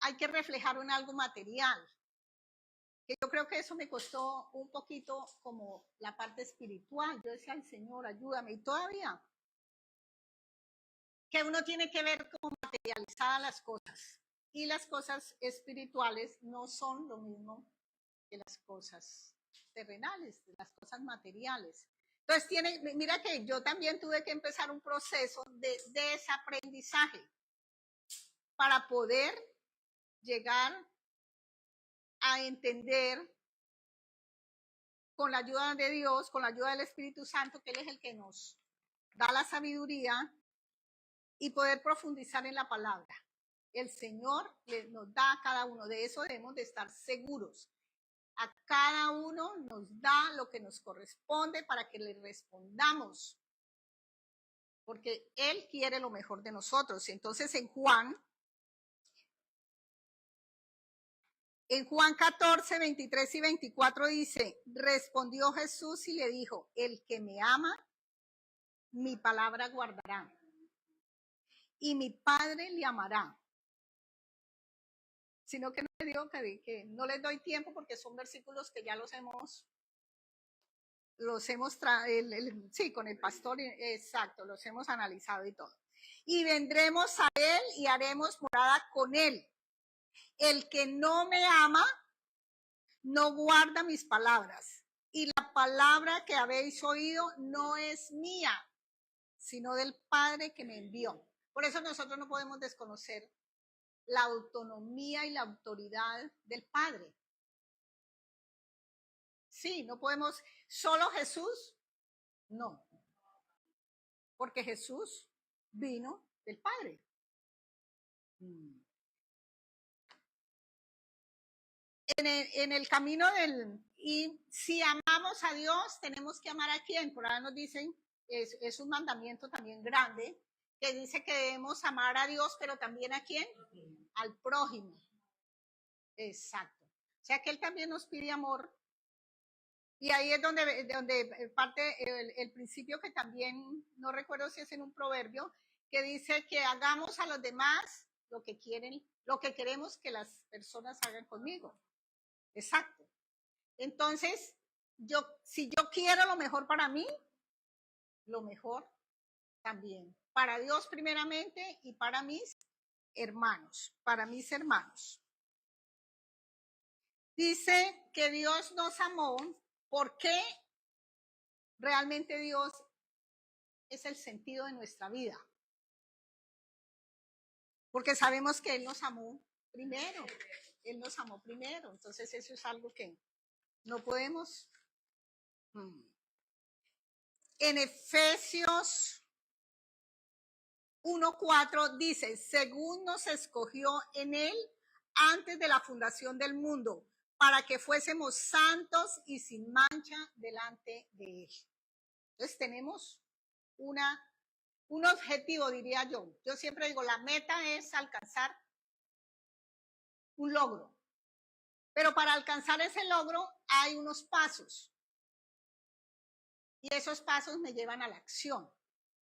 hay que reflejarlo en algo material. Que yo creo que eso me costó un poquito como la parte espiritual. Yo decía, ay Señor, ayúdame. Y todavía, que uno tiene que ver cómo materializadas las cosas. Y las cosas espirituales no son lo mismo que las cosas terrenales, las cosas materiales. Entonces, mira que yo también tuve que empezar un proceso de desaprendizaje para poder llegar a entender con la ayuda de Dios, con la ayuda del Espíritu Santo, que Él es el que nos da la sabiduría y poder profundizar en la palabra. El Señor nos da a cada uno, de eso debemos de estar seguros. A cada uno nos da lo que nos corresponde para que le respondamos, porque Él quiere lo mejor de nosotros. Entonces en Juan 14, 23 y 24 dice, respondió Jesús y le dijo, el que me ama, mi palabra guardará, y mi Padre le amará. Sino que no le digo que no les doy tiempo porque son versículos que ya los hemos sí, con el pastor, exacto, los hemos analizado y todo. Y vendremos a Él y haremos morada con Él. El que no me ama, no guarda mis palabras. Y la palabra que habéis oído no es mía, sino del Padre que me envió. Por eso nosotros no podemos desconocer la autonomía y la autoridad del Padre. Sí, no podemos, solo Jesús, no. Porque Jesús vino del Padre. En el camino y si amamos a Dios, tenemos que amar a quién. Por ahí nos dicen, es un mandamiento también grande, que dice que debemos amar a Dios, pero también a quién, al prójimo. Exacto. O sea que Él también nos pide amor. Y ahí es donde parte el principio que también, no recuerdo si es en un proverbio, que dice que hagamos a los demás lo que quieren, lo que queremos que las personas hagan conmigo. Exacto. Entonces, si yo quiero lo mejor para mí, lo mejor también. Para Dios primeramente y para mis hermanos. Dice que Dios nos amó porque realmente Dios es el sentido de nuestra vida. Porque sabemos que Él nos amó primero. Él nos amó primero. Entonces eso es algo que no podemos. En Efesios 1:4 dice, según nos escogió en Él antes de la fundación del mundo, para que fuésemos santos y sin mancha delante de Él. Entonces tenemos un objetivo, diría yo. Yo siempre digo, la meta es alcanzar un logro. Pero para alcanzar ese logro hay unos pasos. Y esos pasos me llevan a la acción.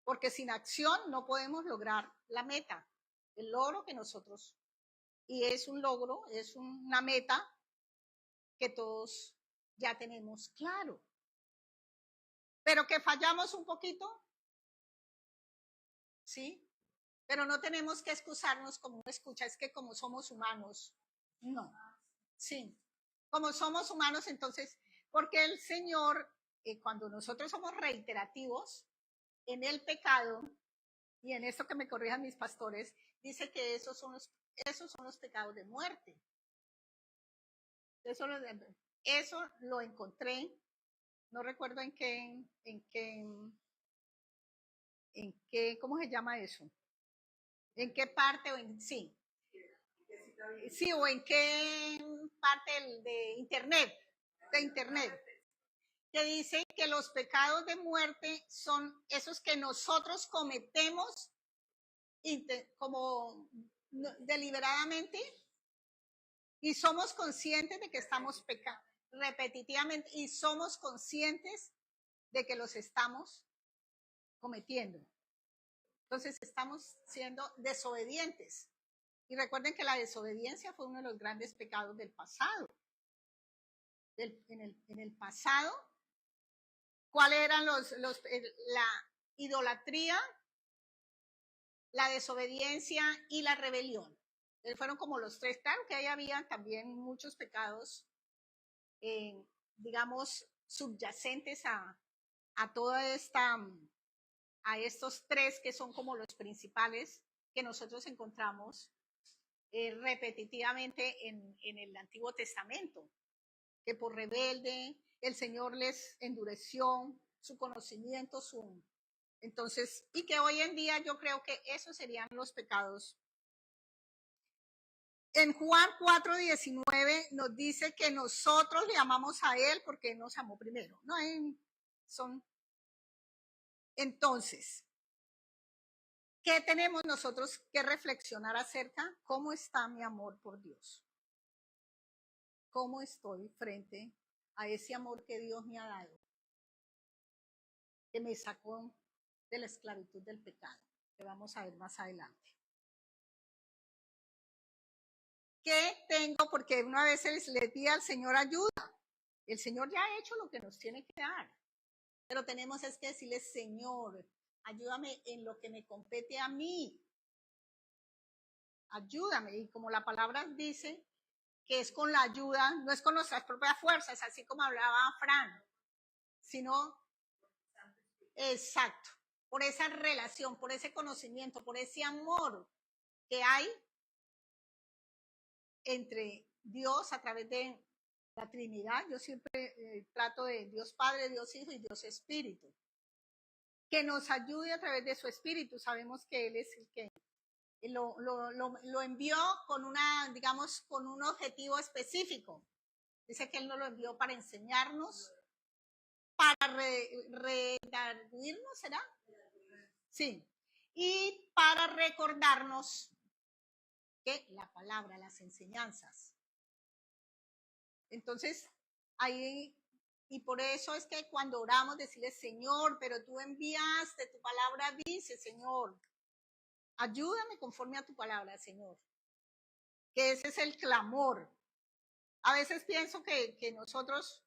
Porque sin acción no podemos lograr la meta, el logro que nosotros. Y es un logro, es una meta que todos ya tenemos claro. Pero que fallamos un poquito, ¿sí? Pero no tenemos que excusarnos como uno escucha, es que como somos humanos, no. Sí, como somos humanos, entonces, porque el Señor, cuando nosotros somos reiterativos en el pecado, y en esto que me corrijan mis pastores, dice que esos son los pecados de muerte. Eso lo encontré, no recuerdo en qué, ¿cómo se llama eso? ¿En qué parte? Sí, o en qué parte de internet, que dice que los pecados de muerte son esos que nosotros cometemos como deliberadamente y somos conscientes de que estamos pecando repetitivamente y somos conscientes de que los estamos cometiendo. Entonces estamos siendo desobedientes. Y recuerden que la desobediencia fue uno de los grandes pecados del pasado. En el pasado, ¿cuáles eran la idolatría, la desobediencia y la rebelión? Fueron como los tres. Claro que ahí había también muchos pecados, digamos, subyacentes a toda esta, a estos tres que son como los principales que nosotros encontramos repetitivamente en el Antiguo Testamento, que por rebelde el Señor les endureció su conocimiento, entonces, y que hoy en día yo creo que esos serían los pecados. En Juan 4:19 nos dice que nosotros le amamos a Él porque Él nos amó primero. No Entonces, ¿qué tenemos nosotros que reflexionar acerca? ¿Cómo está mi amor por Dios? ¿Cómo estoy frente a ese amor que Dios me ha dado? Que me sacó de la esclavitud del pecado, que vamos a ver más adelante. ¿Qué tengo? Porque una vez le pide al Señor ayuda. El Señor ya ha hecho lo que nos tiene que dar. Pero tenemos es que decirle, Señor, ayúdame en lo que me compete a mí. Ayúdame. Y como la palabra dice, que es con la ayuda, no es con nuestras propias fuerzas, así como hablaba Fran, sino, exacto, por esa relación, por ese conocimiento, por ese amor que hay entre Dios a través de la Trinidad. Yo siempre trato de Dios Padre, Dios Hijo y Dios Espíritu. Que nos ayude a través de su Espíritu. Sabemos que Él es el que lo envió con con un objetivo específico. Dice que Él no lo envió para enseñarnos, para redarguirnos, ¿será? Sí. Y para recordarnos que la palabra, las enseñanzas. Entonces, ahí, y por eso es que cuando oramos, decirle, Señor, pero tú enviaste, tu palabra dice, Señor, ayúdame conforme a tu palabra, Señor. Que ese es el clamor. A veces pienso que nosotros,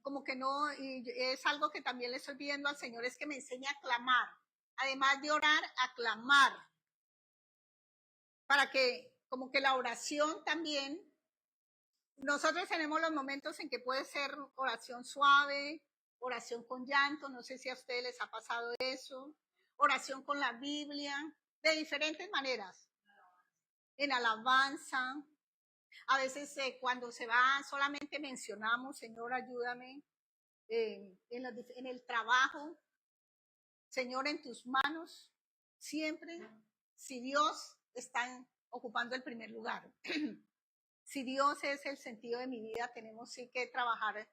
como que no, y es algo que también le estoy pidiendo al Señor, es que me enseñe a clamar. Además de orar, a clamar. Para que, como que la oración también, nosotros tenemos los momentos en que puede ser oración suave, oración con llanto, no sé si a ustedes les ha pasado eso, oración con la Biblia, de diferentes maneras, en alabanza. A veces cuando se va solamente mencionamos, Señor, ayúdame, en el trabajo, Señor, en tus manos, siempre, si Dios está ocupando el primer lugar. Si Dios es el sentido de mi vida, tenemos sí que trabajar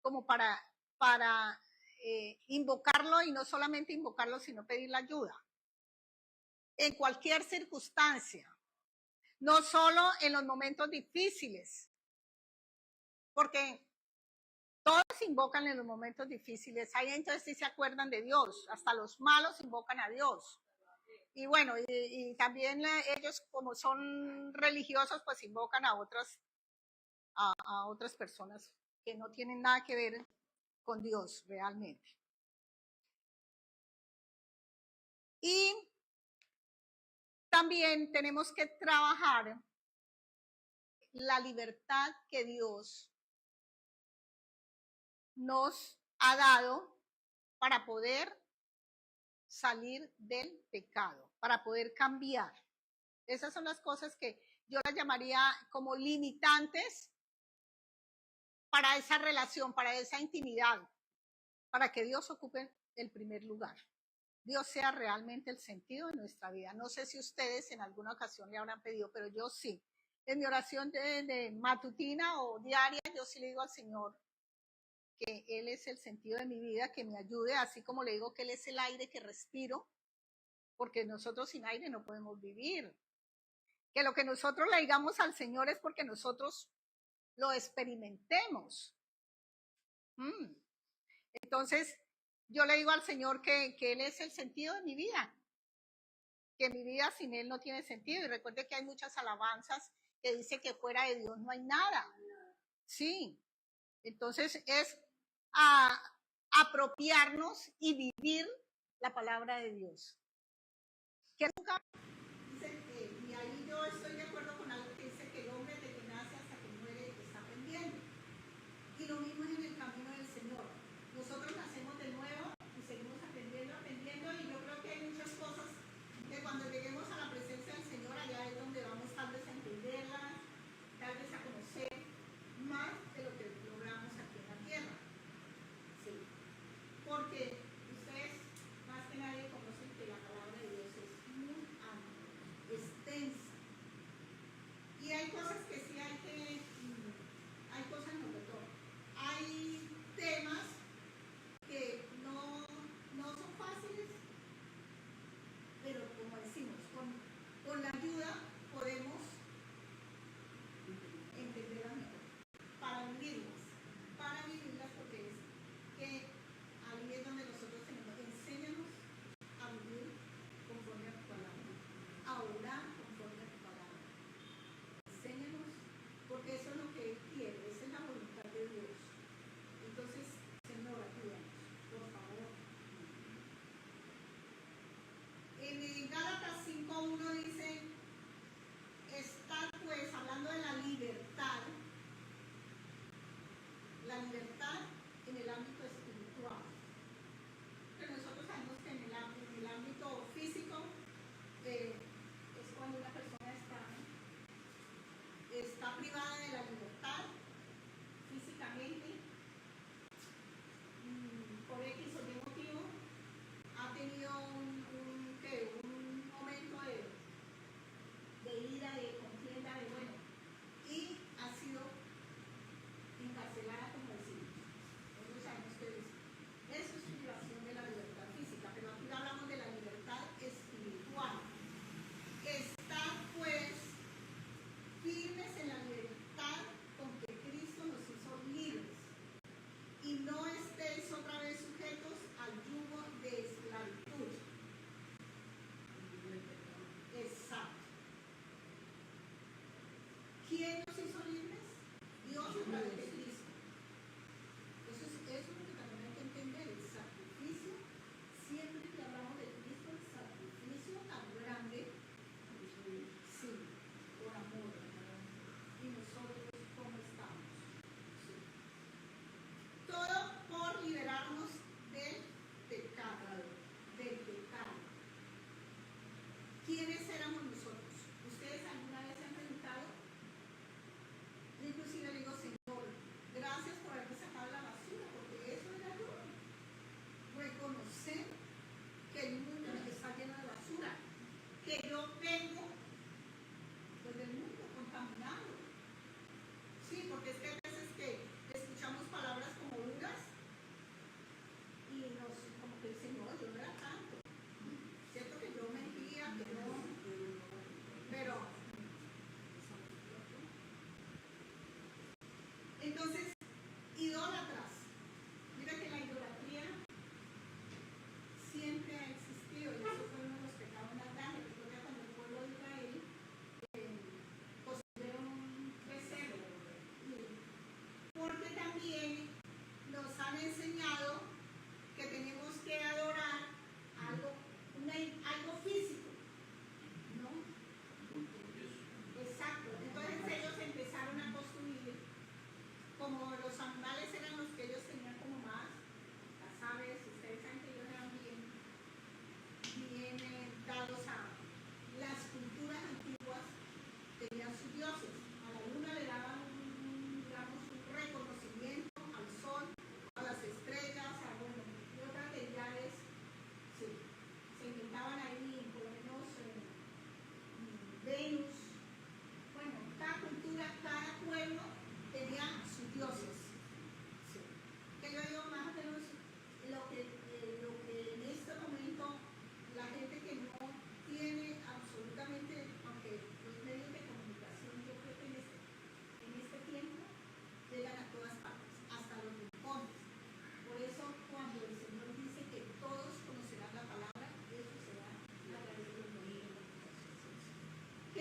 como para invocarlo, y no solamente invocarlo, sino pedir la ayuda. En cualquier circunstancia, no solo en los momentos difíciles, porque todos invocan en los momentos difíciles. Ahí entonces sí se acuerdan de Dios, hasta los malos invocan a Dios. Y bueno, y también ellos, como son religiosos, pues invocan a otras personas que no tienen nada que ver con Dios realmente. Y también tenemos que trabajar la libertad que Dios nos ha dado para poder salir del pecado, para poder cambiar. Esas son las cosas que yo las llamaría como limitantes para esa relación, para esa intimidad, para que Dios ocupe el primer lugar. Dios sea realmente el sentido de nuestra vida. No sé si ustedes en alguna ocasión le habrán pedido, pero yo sí. En mi oración de matutina o diaria, yo sí le digo al Señor que Él es el sentido de mi vida, que me ayude, así como le digo que Él es el aire que respiro, porque nosotros sin aire no podemos vivir. Que lo que nosotros le digamos al Señor es porque nosotros lo experimentemos. Entonces, yo le digo al Señor que Él es el sentido de mi vida, que mi vida sin Él no tiene sentido. Y recuerde que hay muchas alabanzas que dice que fuera de Dios no hay nada. Sí, entonces es apropiarnos y vivir la palabra de Dios. Que nunca dice, y ahí yo estoy de acuerdo con algo que dice que el hombre de que nace hasta que muere está aprendiendo. Y lo mismo es en el camino del Señor. Nosotros nacemos de nuevo y seguimos aprendiendo, y yo creo que hay muchas cosas que cuando lleguemos a la presencia del Señor, allá es donde vamos tal vez a entenderlas, tal vez a conocer más de lo que logramos aquí en la tierra. Sí. Porque ustedes más que nadie conocen que la palabra de Dios es muy amplia, extensa. Y hay cosas que sí hay cosas no de todo. Hay temas que no son fáciles, pero como decimos, con la ayuda podemos entenderlas mejor, para vivirlas, porque es que ahí es donde nosotros tenemos que enseñarnos a vivir conforme a tu palabra, a orar conforme a tu palabra. Enséñanos, porque eso es lo que Él quiere, esa es la voluntad de Dios. Entonces, Señor, ayúdanos, por favor. En Gálatas 5:1 dice, estad pues, hablando de la libertad en el ámbito espiritual. Pero nosotros sabemos que en el ámbito físico es cuando una persona está privada de la libertad físicamente, por X o Y motivo, ha tenido un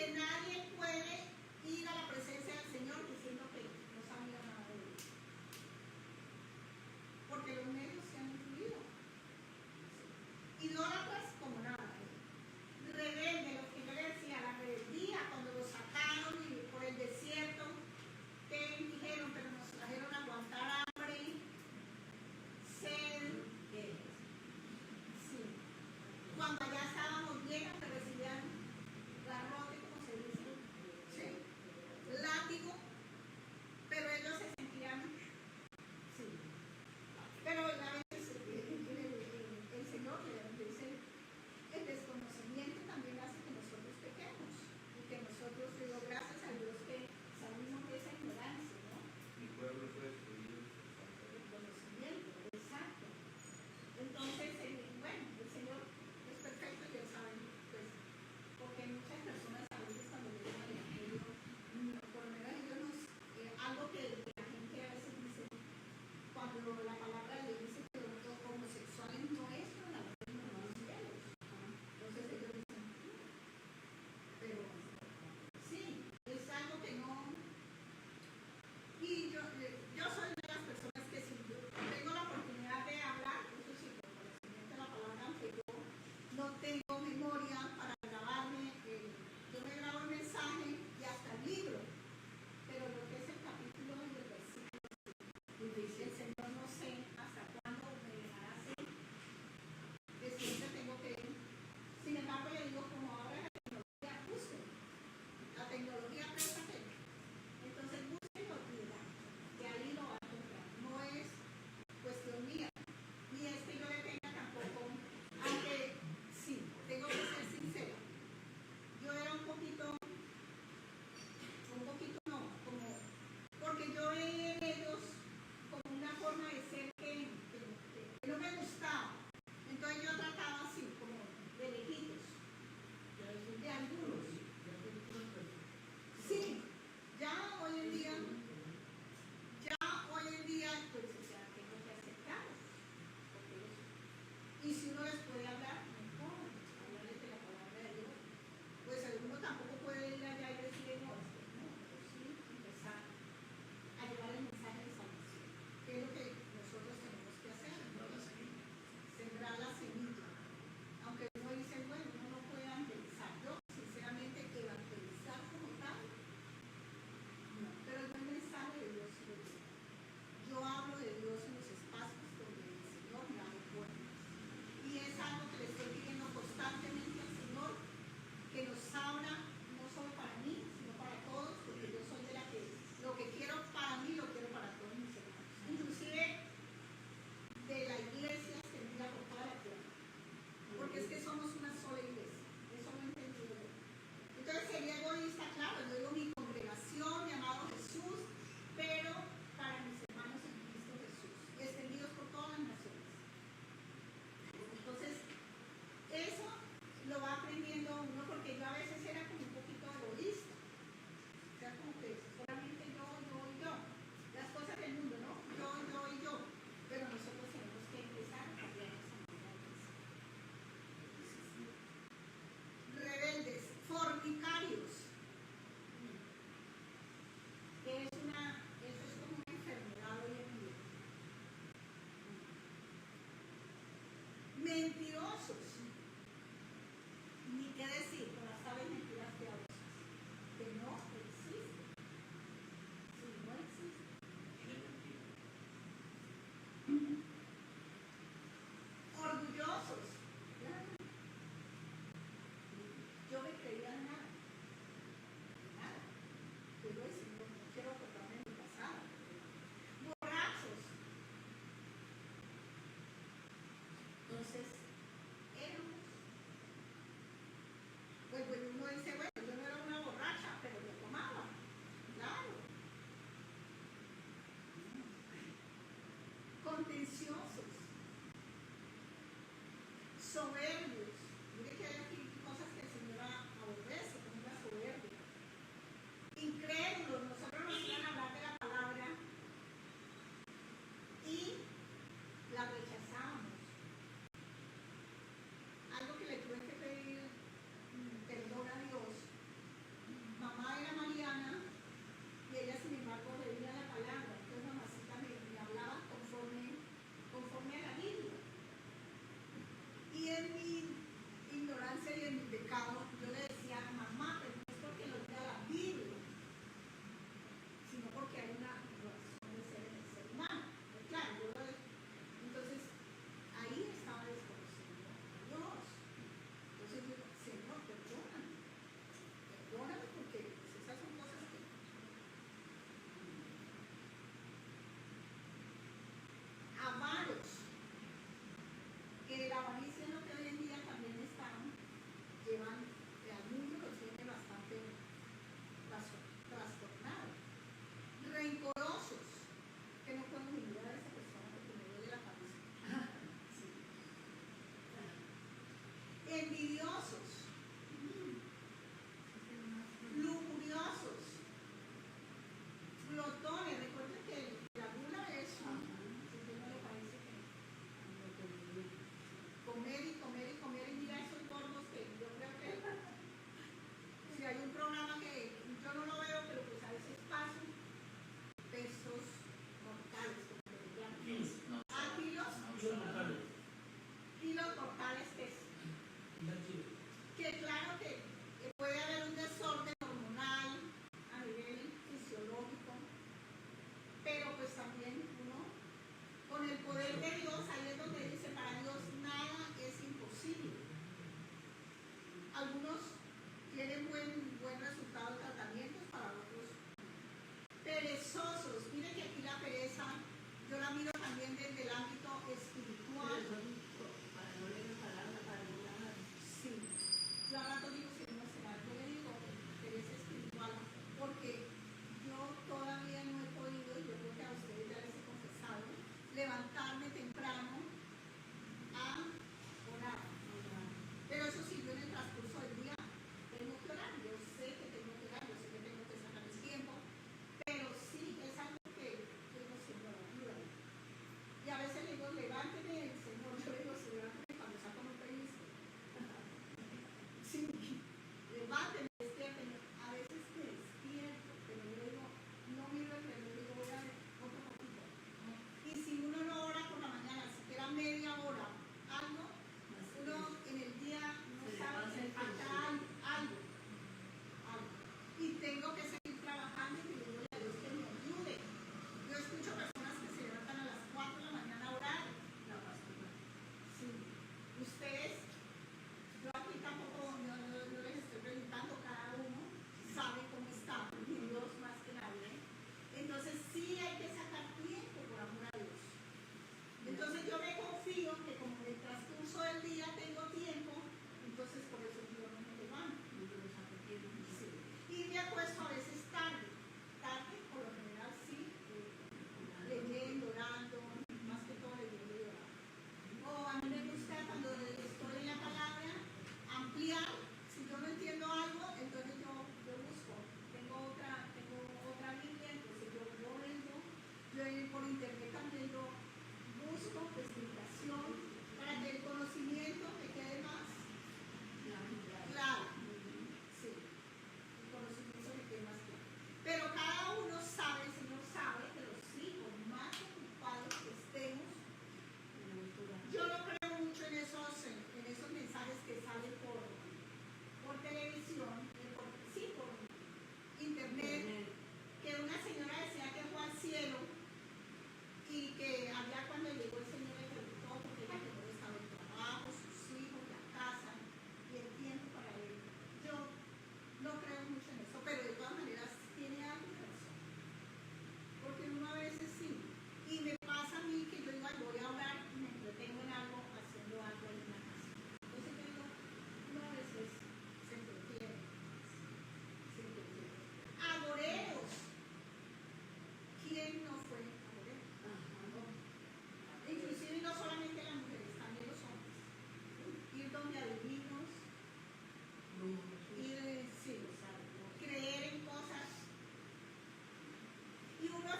que nadie puede ir a la presencia del Señor diciendo que no sabía nada de Él. Porque los medios se han influido. Idólatras como nada. Rebeldes, los que yo le decía, la rebeldía, cuando los sacaron por el desierto, que dijeron, pero nos trajeron a aguantar hambre, sed. Sí. Cuando allá estábamos llenos, que recibían garrote, como se dice, ¿sí? Látigo, pero ellos se sentían, sí. Pero a veces el Señor le dice, el desconocimiento también hace que nosotros pequemos y que nosotros, digo, gracias a Dios que salimos de esa ignorancia, ¿no? Mi pueblo fue destruido. El conocimiento, exacto. Entonces, bueno, el Señor es perfecto y Él sabe, pues, porque muchas personas a veces cuando leen el Evangelio, por lo menos ellos nos, algo que la gente a veces dice, cuando la palabra le dice que los homosexuales no entran a los reinos de los cielos. Entonces ellos dicen, pero sí, es algo que no. Y yo soy de las personas que si yo tengo la oportunidad de hablar, eso sí, con conocimiento de la palabra, aunque yo no tengo memoria para grabarme, yo me grabo el mensaje y hasta el libro, pero lo que es el capítulo y el versículo, el Señor no sé hasta cuándo me dejará así, que siempre tengo que. Sin embargo, le digo, como ahora la tecnología, busquen. La tecnología presta que. Entonces, búsquenlo y verán, que ahí lo van a encontrar. No es cuestión mía, ni es que yo le tenga tampoco, aunque sí, tengo que ser sincera. Yo era un poquito no, como, porque yo veía en ellos como una forma de ser que no me gustaba. Entonces yo trataba así, como de lejitos, de algunos. Sí, ya hoy en día, pues, o sea, tengo que aceptarlos. Y si uno les puede hablar, mejor, hablarles de la palabra de Dios. Pues uno tampoco puede ir allá y decirle, no, es que no, pero sí empezar a llevar el mensaje de salvación, que es lo que nosotros tenemos que hacer, sembrar la semilla. Aunque uno dice, bueno, uno no puede evangelizar. Yo, sinceramente, evangelizar como tal, no, pero el buen mensaje de Dios sí lo dice. Yo hablo de Dios en los espacios donde el Señor me abre puertas. Y es algo que le estoy pidiendo constantemente al Señor, que nos abra, no solo para mí, sino para todos, porque yo soy de la que lo que quiero para mí, lo quiero para todos mis hermanos. Inclusive de la iglesia extendida por toda la tierra. Porque es que somos una sola iglesia. Eso lo he entendido yo. Entonces sería egoísta, claro, yo digo mi congregación, llamado Jesús, pero para mis hermanos en Cristo Jesús, extendidos por todas las naciones. Entonces, eso lo va aprendiendo uno, porque yo a veces era como un poquito egoísta. O sea, como que solamente yo y yo. Las cosas del mundo, ¿no? Yo y yo. Pero nosotros tenemos que empezar a cambiar esa manera de pensar. Rebeldes, fornicarios. Que eso es como una enfermedad hoy en día. Mentirosos. Ni qué decir, con las saben mentiras piadosas. Que no existen. Sí, no existen. Orgullosos. Yo me creía nada. Nada. Yo voy a decir, no quiero acordarme de mi pasado. Borrachos. Entonces, éramos. Pues uno dice, bueno, yo no era una borracha, pero yo tomaba. Claro. Contenciosos. Soberbios. Mire que hay aquí cosas que el Señor aborrece, como la soberbia. Incrédulos. Nosotros nos iban a hablar de la palabra y la rechazamos. Algo que le tuve que pedir perdón a Dios perezosos. Mire que aquí la pereza, yo la miro también desde el ámbito espiritual. Sí. Yo al rato digo, si no será, yo le digo pereza espiritual, porque yo todavía no he podido, y yo creo que a ustedes ya les he confesado, levantarme temprano a orar. Pero eso sí, yo en el transcurso del día tengo que orar. Yo sé que tengo que orar, yo sé que tengo que sacar el tiempo, pero sí es algo que yo digo, Señor, ayúdame. Y a veces le digo, levánteme, Señor, yo le digo, levánteme cuando saco un periódico. Sí, levánteme, despiérteme. A veces me despierto, pero yo digo, no miro el reloj, digo, voy a ver otro poquito. Y si uno no ora por la mañana, siquiera media hora, algo, uno en el día no sabe que le falta algo. Y tengo que seguir trabajando y pidiéndole a Dios que me ayude. Yo escucho personas que se levantan a las 4 de la mañana a orar. Sí. Ustedes, yo aquí tampoco no les estoy preguntando, cada uno sabe cómo está, y Dios más que nadie. Entonces sí hay que sacar tiempo por amor a Dios. Entonces yo me confío que como en el transcurso del día tengo tiempo, entonces por eso yo no me levanto. Sí. Y me acuesto a veces tarde, por lo general sí, leyendo, orando, más que todo leyendo y orando. O a mí me gusta cuando estoy en la palabra ampliar. Si yo no entiendo algo, entonces yo busco. Tengo otra Biblia, entonces yo leo. Yo por internet también yo busco explicación para que el conocimiento me quede más claro. Sí, el conocimiento me quede más claro. Pero cada uno sabe, el Señor sabe que los hijos más ocupados que estemos, yo no creo mucho en esos mensajes que salen por televisión, por internet, que una señora decía que fue al cielo y que allá cuando llegó el Señor le preguntó porque ella no estaba en trabajo, sus hijos, la casa y el tiempo para él. Yo no creo mucho en eso, pero de todas maneras tiene algo de razón. Porque uno a veces sí. Y me pasa a mí que yo digo, ay, voy a orar y me entretengo en algo, haciendo algo en la casa. Entonces yo digo, uno a veces se entretiene. Agoreros. ¿Quién no fue agorero? Inclusive no solamente las mujeres, también los hombres. Ir donde adivinos, creer en cosas. Y uno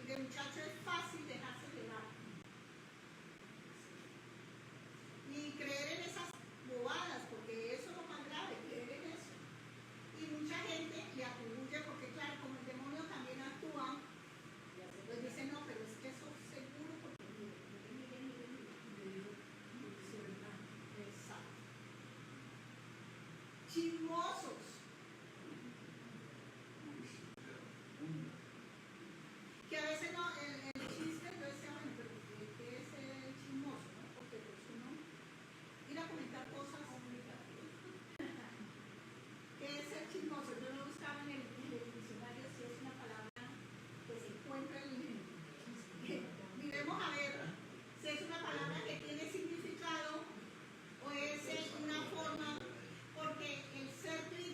de muchacho es fácil dejarse llevar. Y creer en esas bobadas, porque eso es lo más grave, creer en eso. Y mucha gente le atribuye, porque claro, como el demonio también actúa, pues dice, no, pero es que eso seguro porque miren. Exacto. Chismosos. Que a veces no, el chiste, yo decía, bueno, pero ¿qué es el chismoso? ¿No? Porque pues uno ir a comentar cosas. ¿Qué es el chismoso? Yo lo buscaba en el diccionario, si es una palabra que se encuentra en el... Miremos a ver si es una palabra que tiene significado o es una forma, porque el ser cristiano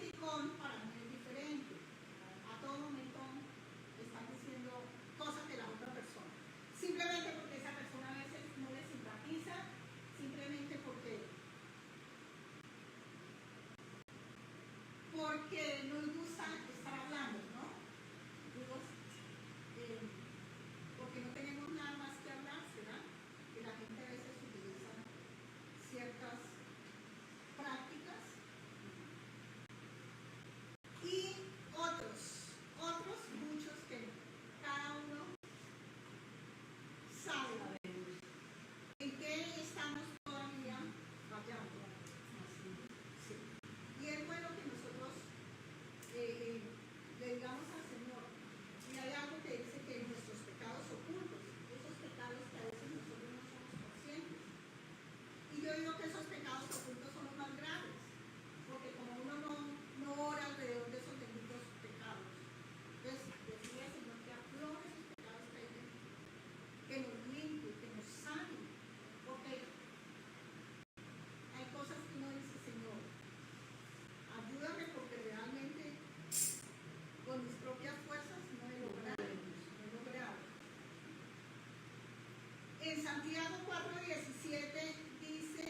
Santiago 4:17 dice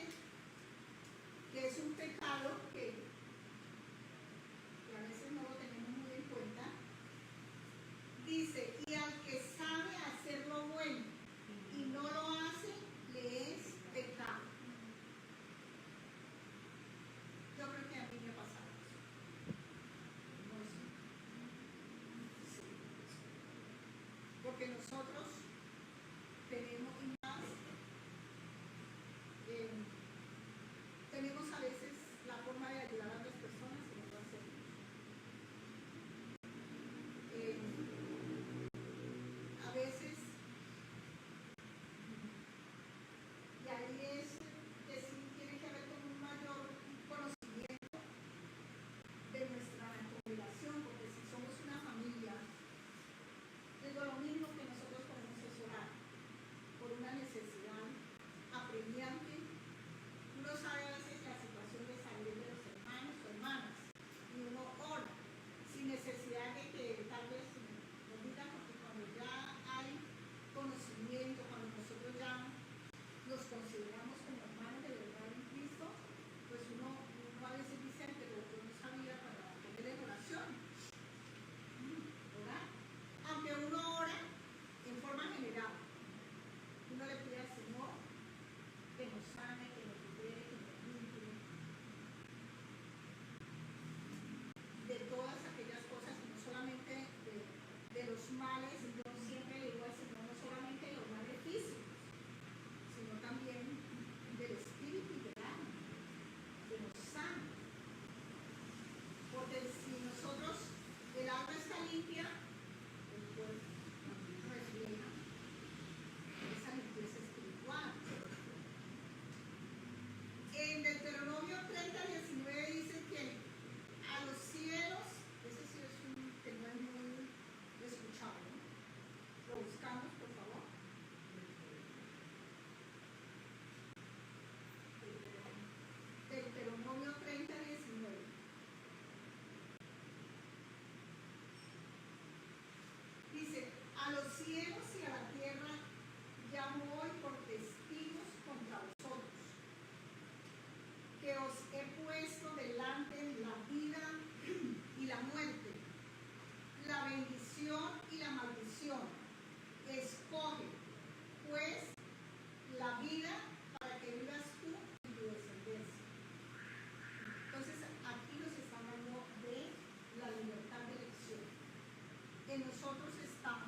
que es un pecado que a veces no lo tenemos muy en cuenta. Dice, y al que sabe hacer lo bueno y no lo hace, le es pecado. Yo creo que a mí me ha pasado eso. No sé. Sí. Porque nosotros tenemos más, tenemos a veces la forma de ayudar a otras personas y no lo hacemos. A veces, y ahí es que sí tiene que ver con un mayor conocimiento de nuestra congregación, porque si somos una familia, digo, lo mínimo que nosotros podemos es orar por una necesidad apremiante. Uno sabe a veces la situación de salud de los hermanos o hermanas, y uno ora sin necesidad de que tal vez nos digan, porque cuando ya hay conocimiento, cuando nosotros ya nos consideramos como hermanos de verdad en Cristo, pues uno a veces dice, pero yo no sabía para poner en oración. ¿Orar? Aunque uno ora en forma general, uno le pide al Señor que nos sane, que nos libere, que nos limpie de todas aquellas cosas, y no solamente de los males. Yo siempre le digo al Señor, no solamente de los males físicos, sino también del espíritu y del alma, de los sanos. Porque si nosotros, el alma está limpia, el cuerpo refleja esa limpieza espiritual. En Deuteronomio 30:19 dice que a los cielos, ese sí es un que no es muy escuchado, ¿no? Lo buscamos, por favor. Deuteronomio 30:19. Dice, a los cielos y a la tierra llamo hoy por testigos contra vosotros, que os he puesto delante la vida y la muerte, la bendición y la maldición. Escoge, pues, la vida para que vivas tú y tu descendencia. Entonces, aquí nos está hablando de la libertad de elección. En nosotros está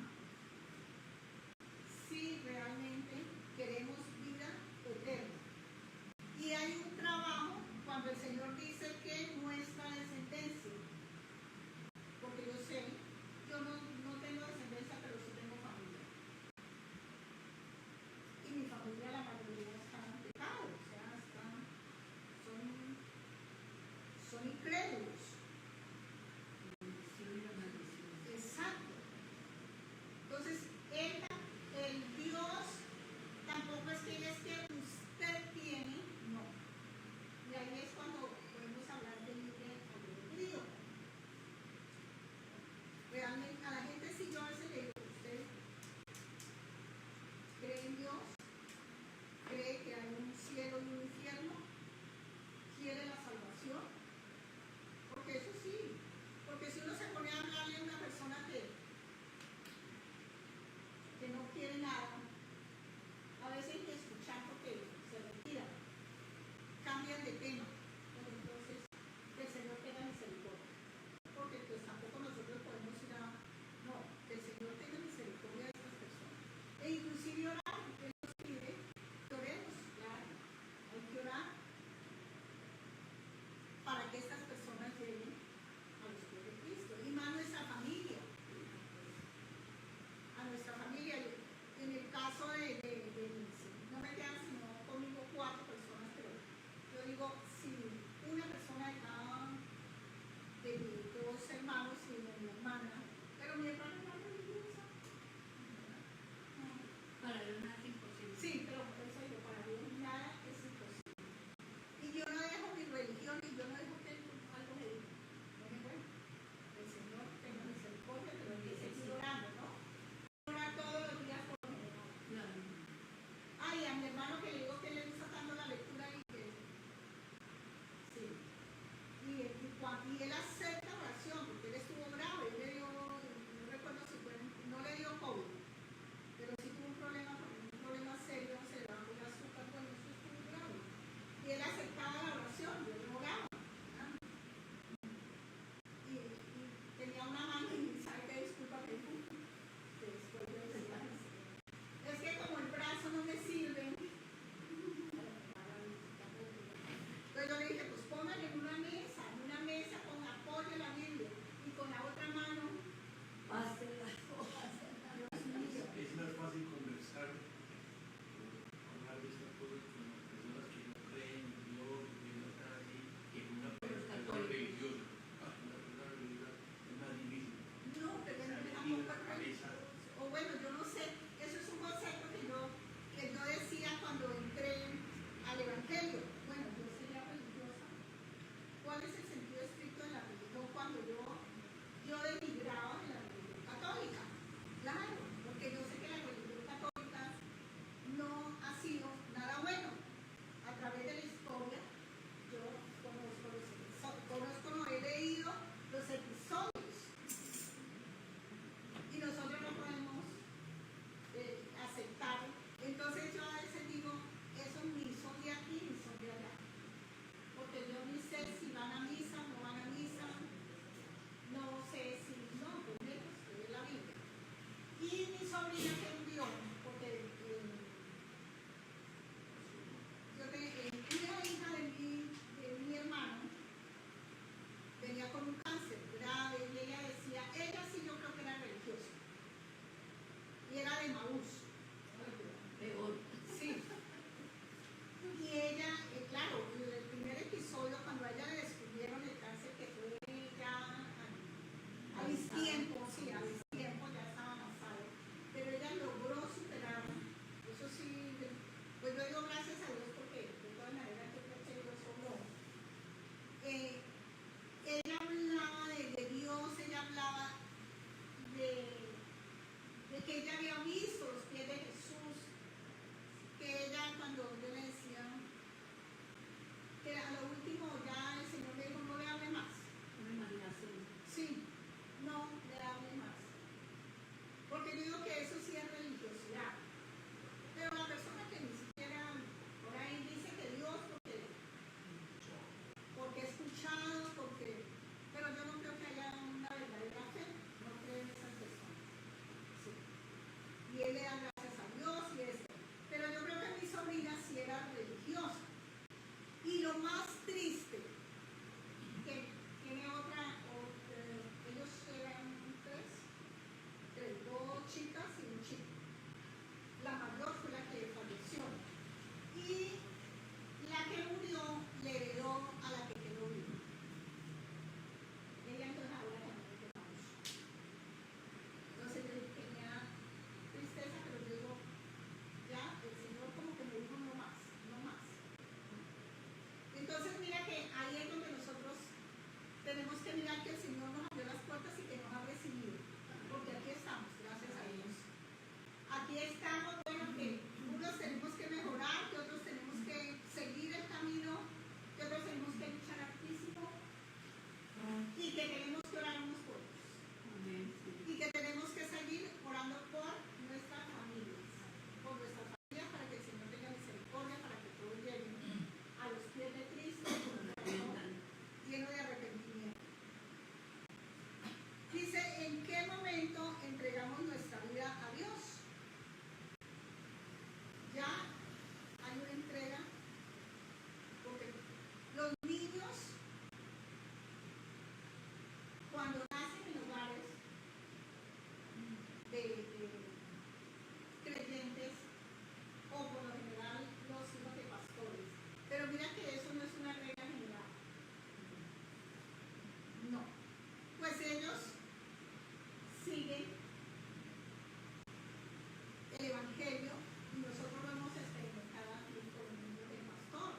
Evangelio y nosotros lo hemos experimentado aquí con el mundo del pastor.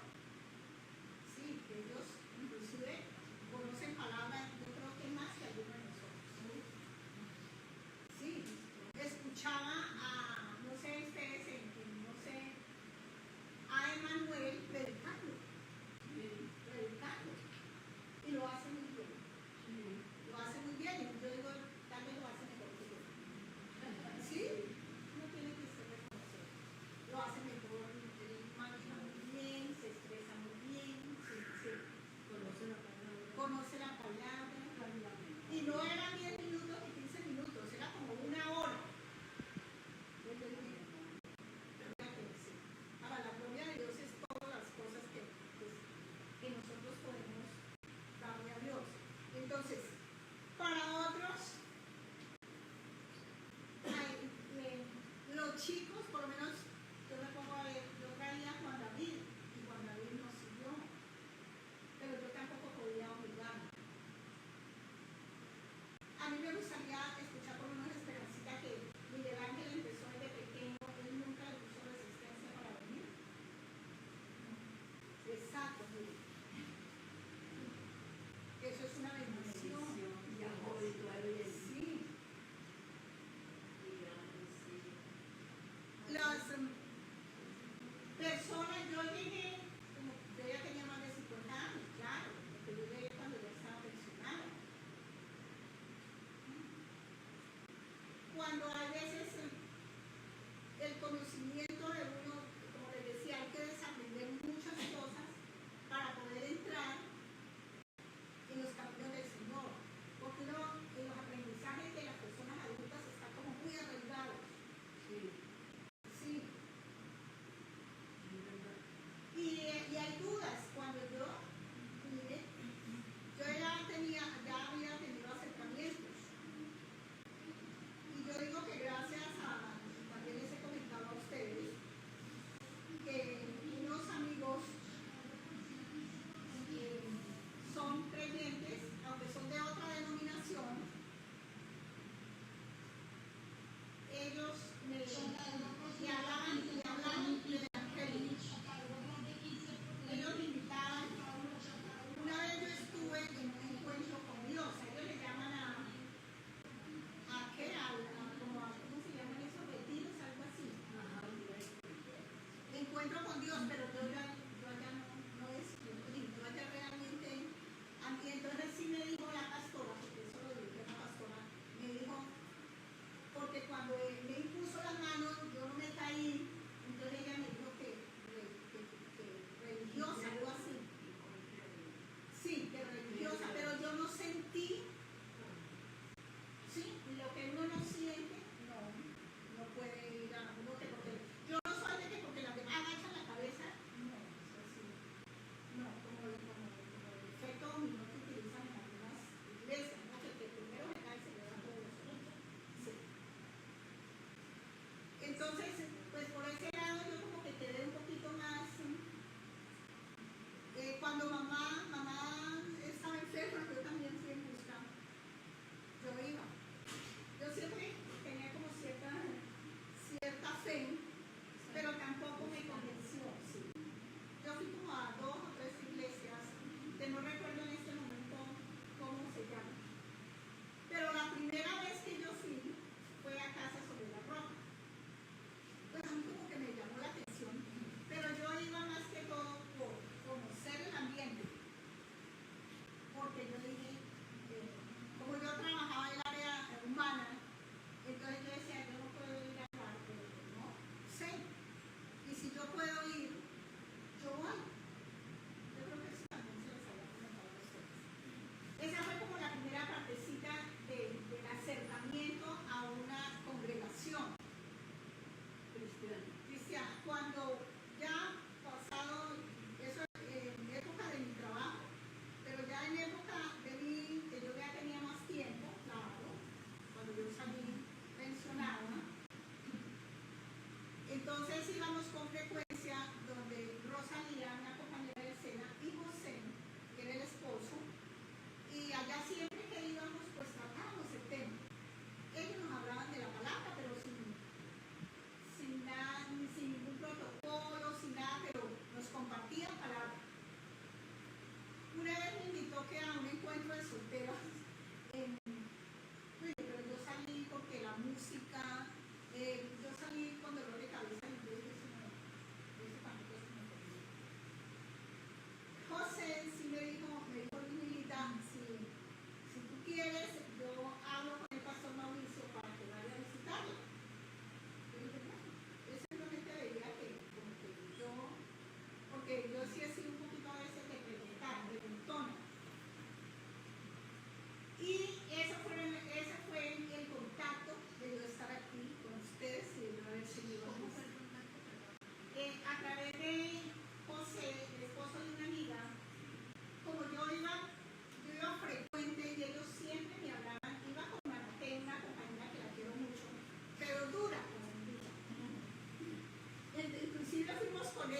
Sí, que ellos inclusive conocen palabras, yo creo que más que algunos de nosotros. Sí, escuchaba a, no sé ustedes, no sé, a Emanuel predicando, y lo hace muy bien. Lo hace muy bien, y yo digo, tal vez lo hace mejor que yo. ¿Sí? No tiene que ser reconocer. Lo hace mejor, él maneja muy bien, se expresa muy bien, conoce la palabra. Y no eran 10 minutos ni 15 minutos, era como una hora. Ahora, la gloria de Dios es todas las cosas que nosotros podemos darle a Dios. Entonces, para otros, los chicos, por lo menos, yo me pongo a ver, yo traía a Juan David, y Juan David no siguió, pero yo tampoco podía obligarlo. A mí me gustaría escuchar por lo menos Esperancita que Miguel Ángel empezó desde pequeño, él nunca le puso resistencia para venir. Exacto, mire. Eso es una bendición. Sí. Las personas, yo llegué, como yo ya tenía más de 50 años, claro, porque yo llegué cuando ya estaba pensionada. Cuando a veces el conocimiento de uno, como les decía, hay que desaprender muchas cosas para poder entrar en los caminos del Señor, porque uno en los aprendizajes de las personas adultas está como muy arraigado. Sí. Y hay dudas. Cuando yo vine, yo ya había tenido acercamientos. Y yo digo que gracias a, también les he comentado a ustedes, que unos amigos son creyentes, aunque son de otra denominación, ellos me hablaban del Evangelio. Ellos me invitaban. Una vez yo estuve en un encuentro con Dios, ellos le llaman ¿cómo se llaman esos retiros? Algo así. Encuentro con Dios, pero yo allá no es, yo allá realmente, y entonces sí me dijo la pastora, porque eso lo dijo la pastora, me dijo, porque cuando me impuso las manos, yo no me caí,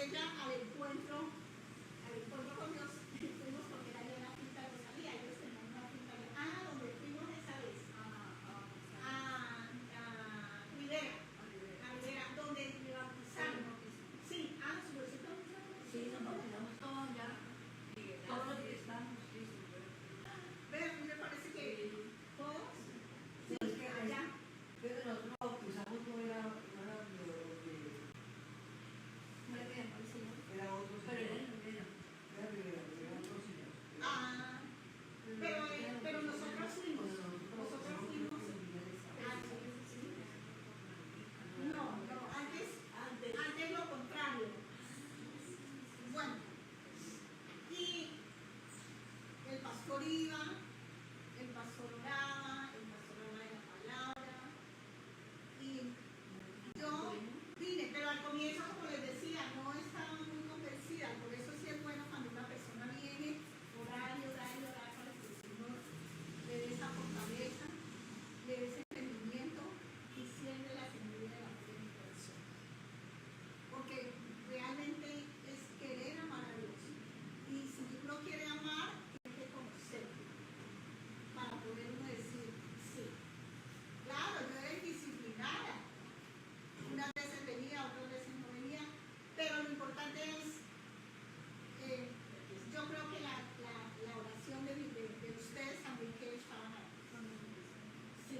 ella al encuentro con Dios, fuimos porque era allá en la finca de Rosalía, ellos tenían una finca allá. Donde fuimos esa vez, a Rivera, donde me bautizaron. Sí, su bolsito. Sí, nos bautizamos todos ya. Todos los que estamos, sí, Vean, me parece que todos, sí, Es que allá. pero nosotros bautizamos no era de era otro pero señor. él era. Era Rivera, era otro señor. Pero nosotros fuimos. No, antes lo contrario. Bueno, y el pastor iba, el pastor oraba de la palabra, y yo vine, pero al comienzo, como les decía, no estaba muy convencida, por eso sí es bueno cuando una persona viene, orar para que el Señor le dé esa fortaleza, le dé ese entendimiento y siente la semilla de la fe en mi corazón. Porque realmente es querer amar a Dios. Y si uno quiere amar, tiene que conocerlo para poder uno decir sí. Claro, yo era indisciplinada. Unas veces venía, otras veces no venía. Pero lo importante es, yo creo que la oración de ustedes también que estaban ahí. Sí,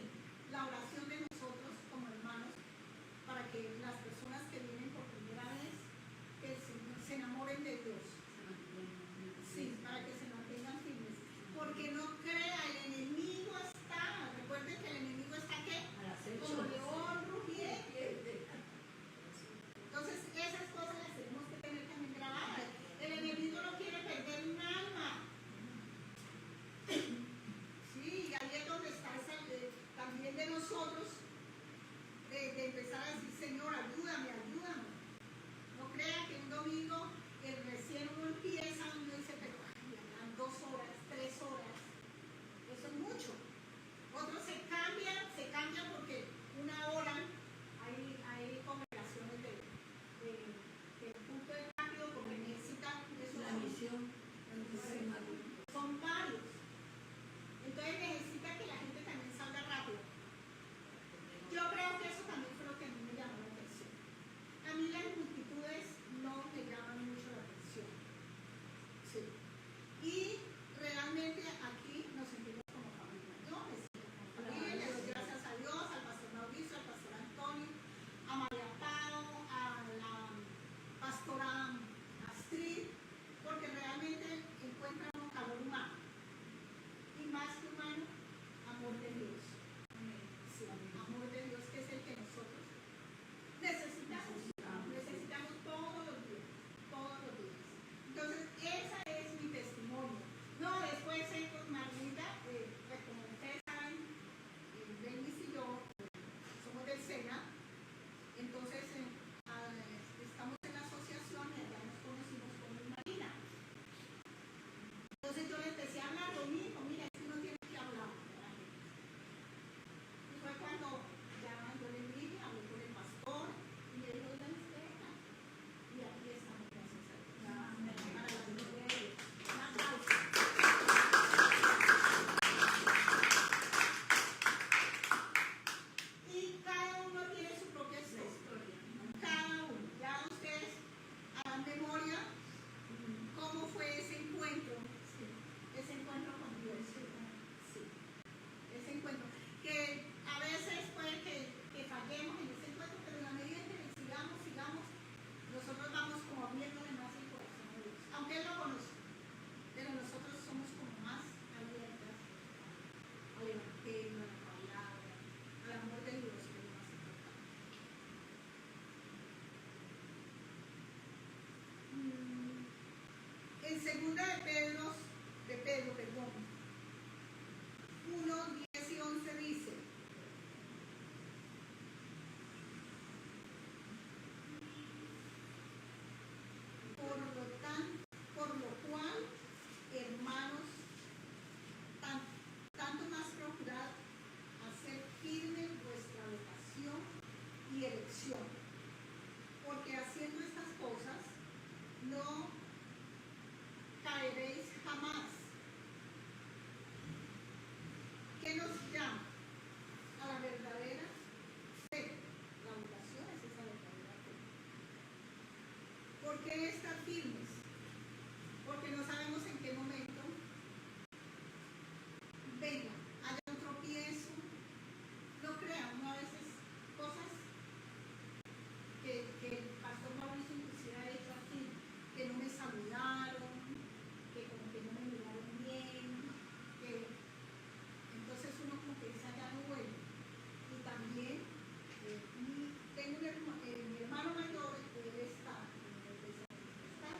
la oración de nosotros como hermanos, para que las personas que vienen por primera vez, que se enamoren de Dios. Sí, para que se mantengan firmes. Porque no crea, el enemigo está, recuerden que el enemigo está ¿qué? Como león rugiente. Entonces esas cosas las tenemos que tener también grabadas. El enemigo no quiere perder un alma. Sí, y ahí es donde está también de nosotros, de empezar a decir, Señor, ayúdame. No crea que un domingo, recién uno empieza, uno dice, pero ya dan 2 horas, 3 horas. Eso es mucho. Otros se cambian porque una hora hay congregaciones de punto de cambio porque necesitan eso. La misión. Son varios. Entonces necesita que la gente también salga rápido. Yo creo que eso también fue lo que a mí me llamó la atención. A mí las multitudes no me llaman mucho la atención. Sí. Y realmente aquí nos sentimos como familia. Yo me siento como familia, le doy gracias a Dios, al pastor Mauricio, al pastor Antonio, a María Pao, a la pastora Astrid, porque realmente encuentran un calor humano. Y más que humano, amor de Dios. Sí, amor de Dios, que es el que nosotros necesitamos todos los días. Entonces, ese es mi testimonio. No, después con Margarita, pues como ustedes saben, Denis y yo somos del SENA, entonces estamos en la asociación y allá nos conocimos con Marina. Entonces yo le empecé a hablar lo mismo, mira, es que uno tiene que hablar. Y fue cuando ya yo le dije, hablé con el pastor y me dijo, ¿dónde está? Y aquí estamos, gracias a Dios. Para la gloria de Dios. Un aplauso. Y cada uno tiene su propia historia. Cada uno. Ya ustedes hagan memoria cómo fue ese encuentro. Ese encuentro con Dios. Sí. Ese encuentro. Que a veces puede que fallemos en ese encuentro, pero en la medida en que sigamos, nosotros vamos como abriéndole más el corazón a Dios. Aunque Él lo conoce, pero nosotros somos como más abiertas al evangelio, a la palabra, al amor de Dios, que es lo más importante. En segunda de Pedro, 1, 10 y 11 dice: por lo cual, hermanos, tanto más procurad hacer firme vuestra vocación y elección, porque haciendo estas cosas es estar firmes, porque no sabemos en qué momento venga, haya un tropiezo. No crean, uno a veces cosas que el pastor Mauricio inclusive ha hecho así, que no me saludaron, que como que no me miraron bien, que entonces uno como que dice ya no vuelve. Y también tengo mi hermano mayor, él está en el está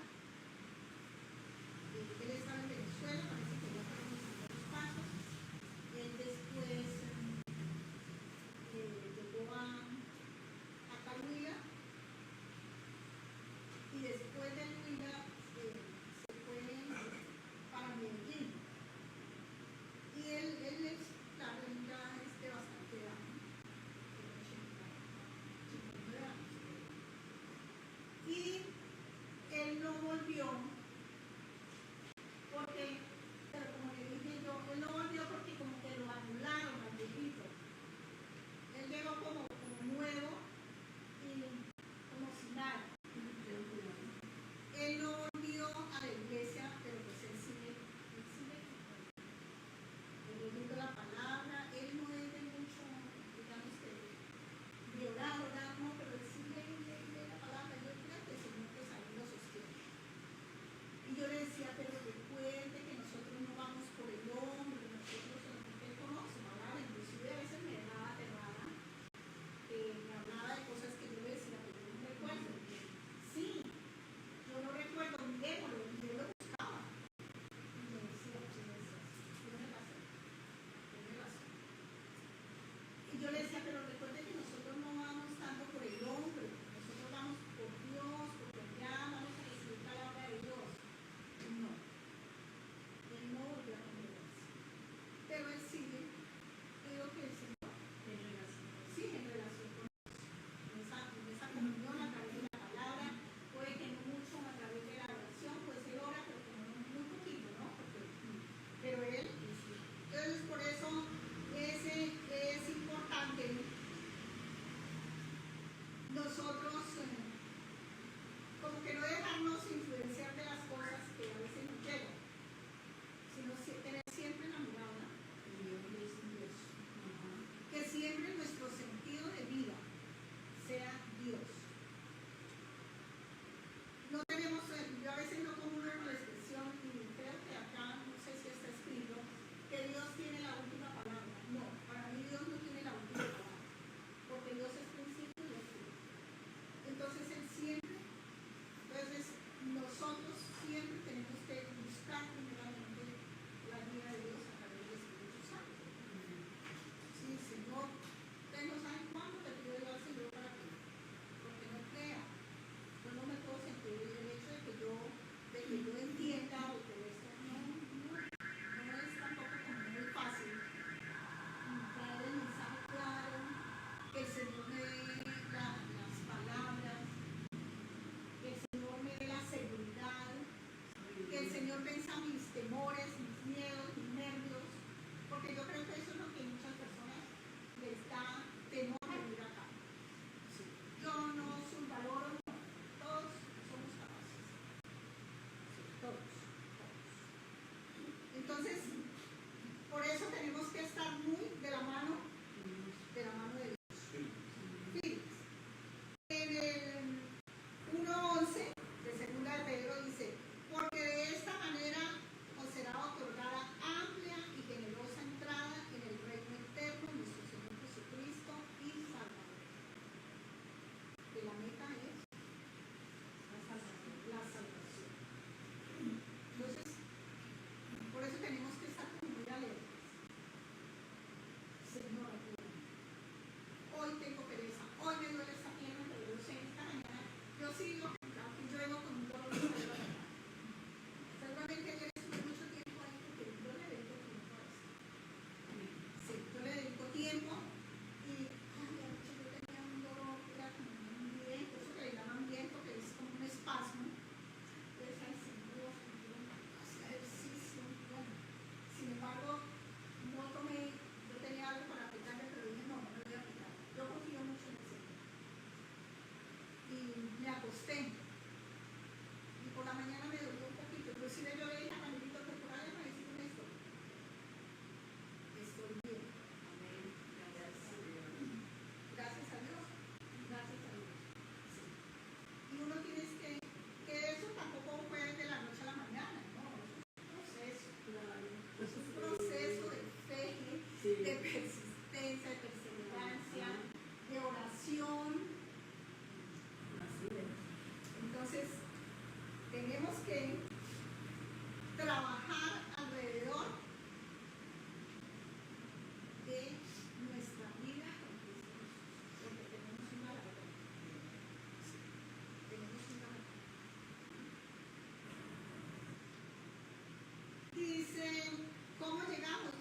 dice, ¿cómo llegamos?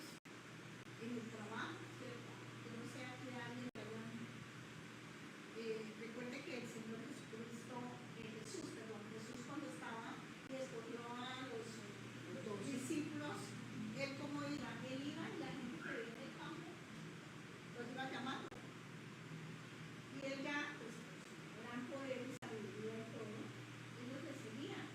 En el trabajo, ¿cierto? Yo no sé a qué alguien le hayan... recuerde que el Señor Jesucristo, Jesús cuando estaba y escogió a los discípulos, él cómo iba, él iba y la gente que veía en el campo los iba llamando. Y él ya, pues, gran poder y sabiduría y todo, ellos le seguían.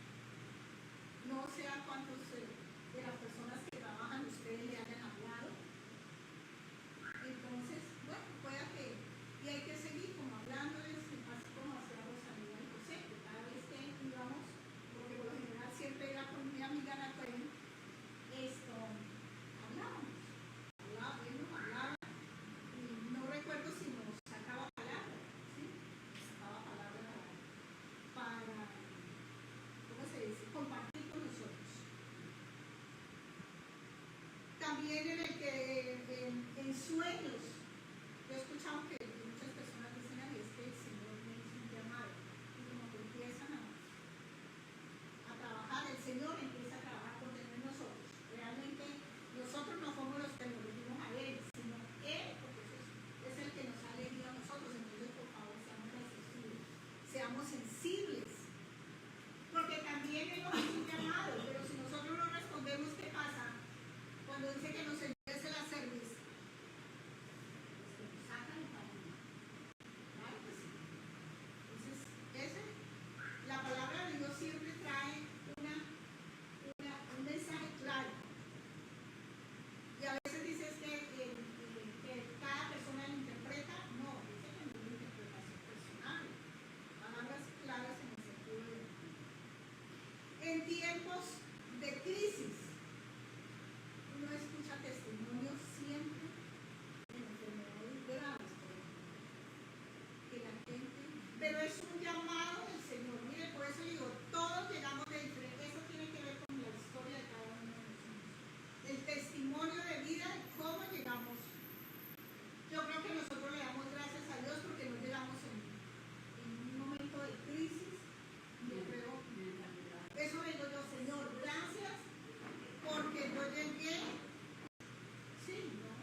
No sé a cuántos de las personas que trabajan ustedes le hayan hablado. Entonces, bueno, pueda que, y hay que seguir como hablándoles, así como hacía Rosalía y José, que cada vez que íbamos, porque por lo general siempre era con mi amiga Natalie, hablábamos, él nos hablaba, y no recuerdo si nos sacaba palabras, ¿sí? Sacaba palabras para, ¿cómo se dice?, compartir con nosotros. También en sueños, yo he escuchado que muchas personas dicen, ay, es que el Señor me hizo un llamado, y como que empiezan a trabajar, el Señor empieza a trabajar con nosotros. Realmente nosotros no somos los que nos dirigimos a Él, sino Él, porque es el que nos ha elegido a nosotros. Entonces, por favor, seamos receptivos, seamos sensibles, porque también Él nos hizo un llamado, pero si nosotros no respondemos, ¿qué pasa? Cuando dice que nos endurece la cerviz, pues que nos sacan el camino. Claro que sí. Entonces, la palabra de Dios siempre trae un mensaje claro. Y a veces dices que cada persona lo interpreta. No, dice que no es una interpretación personal. Palabras claras en el sentido de... En tiempos de crisis, uno escucha testimonios siempre de enfermedades graves, por ejemplo, que la gente, pero es un llamado del Señor. Mire, por eso digo, todos llegamos de diferente. Eso tiene que ver con la historia de cada uno de nosotros. El testimonio de vida de cómo llegamos. Yo creo que nosotros le damos gracias a Dios porque no llegamos en un momento de crisis. Yo creo, eso digo yo, Señor, gracias porque yo llegué. Sí, ¿no?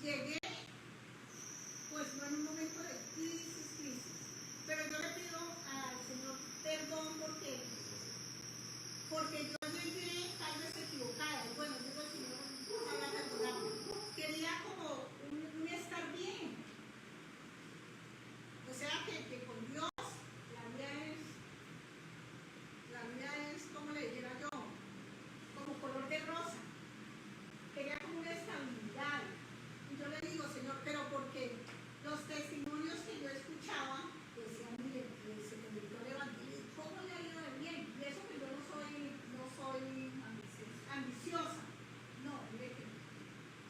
Llegué, pues no en un momento de crisis, pero yo le pido al Señor perdón porque yo llegué tal vez equivocada, y bueno, digo el Señor sabrá perdonarme. Quería como un estar bien, o sea que con Dios la vida es como le dijera yo, como color de rosa. Quería como una estabilidad. Y yo le digo, Señor, pero porque los testimonios que yo escuchaba decían, mire, se convirtió al evangelio, ¿cómo le ha ido de bien? Y eso que yo no soy ambiciosa. No, mire que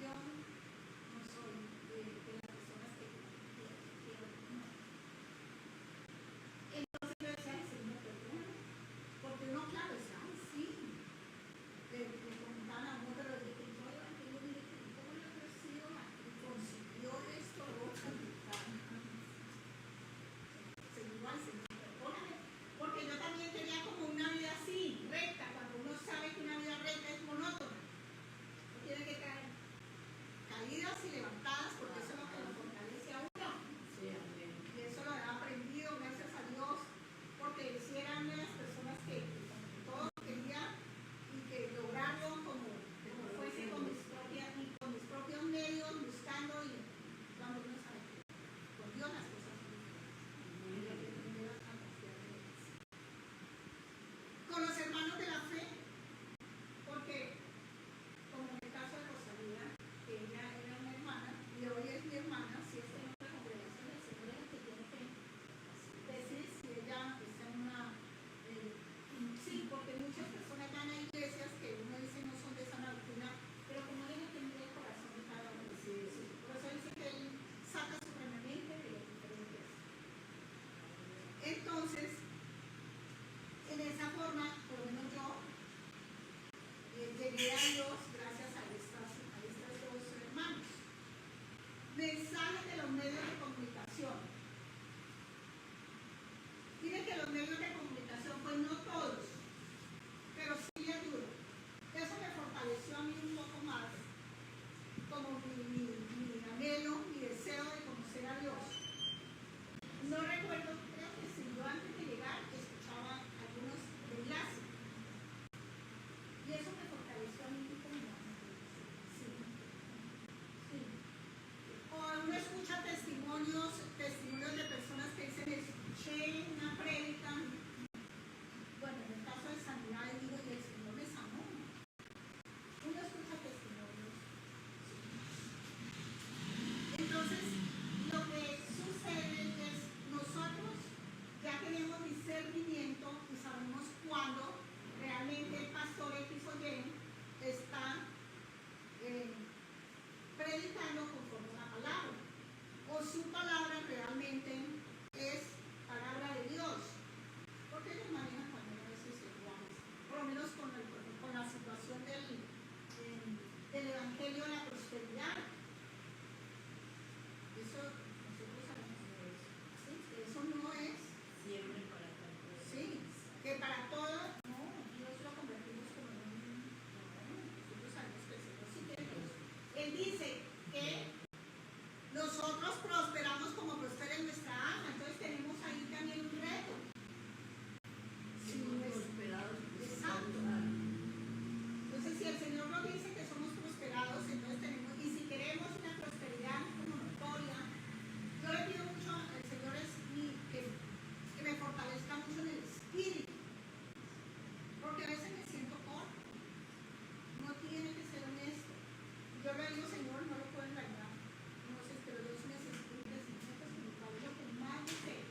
yo no soy de las personas que quiero, no. Entonces yo decía, ay, Señor, perdóname. Porque uno, claro, decía, ay, sí. Le comentaban a uno, pero de que yo evangelio, mire, ¿cómo le ha ofrecido? Y consiguió esto, lo otro, Señor, perdóname, porque yo también tenía como una vida así, recta, cuando uno sabe que una vida recta es monótona. No tiene que caer caídas y levantadas, porque eso es lo que nos fortalece a uno. Sí, amén. Y eso lo he aprendido, gracias a Dios, porque si eran de las personas que todo quería y que lograrlo como fuese con mis propios medios, buscando y cuando uno sabe que con Dios las cosas son diferentes. Con los hermanos de la fe, porque como en el caso de Rosalía, que ella era una hermana y hoy es mi hermana, si está en otra congregación, el Señor es el que tiene que decir si ella está en una... sí, porque muchas personas van a iglesias que uno dice no son de sana doctrina, pero como él entendió el corazón de cada uno, sí. Por eso dice que él saca su remanente de los diferentes. Entonces, en esa forma, por lo menos yo llegué a Dios gracias a estas dos hermanos. Mensajes de los medios de comunicación. Miren que los medios de comunicación, pues no todos, pero sí ayudan. testimonios de personas que dicen, escuché una prédica, bueno, en el caso de sanidad, digo, y el Señor me sanó. Uno escucha testimonios. Entonces, lo que sucede es, nosotros ya tenemos discernimiento y sabemos cuándo realmente el pastor X o Y está predicando conforme a la palabra, o su palabra realmente es palabra de Dios, porque ellos manejan también a veces iguales, por lo menos con la situación del evangelio de la prosperidad. Eso nosotros sabemos de eso, ¿sí? Que eso no es Siempre para tanto. sí, que para todo, no, Dios lo convertimos como en un, no, nosotros sabemos que el Señor sí que es Dios. Él dice que nosotros prosperamos como prospera en nuestra alma, entonces tenemos ahí también un reto. Sí, Somos prosperados. exacto. Entonces, si el Señor nos dice que somos prosperados, entonces tenemos, y si queremos una prosperidad como notoria, yo le pido mucho al Señor que me fortalezca mucho en el espíritu, porque a veces me siento corta. No tiene que ser honesto. Yo le digo, Señor, no lo puedo engañar. No sé, pero yo sí necesito un crecimiento espiritual, es lo que más deseo,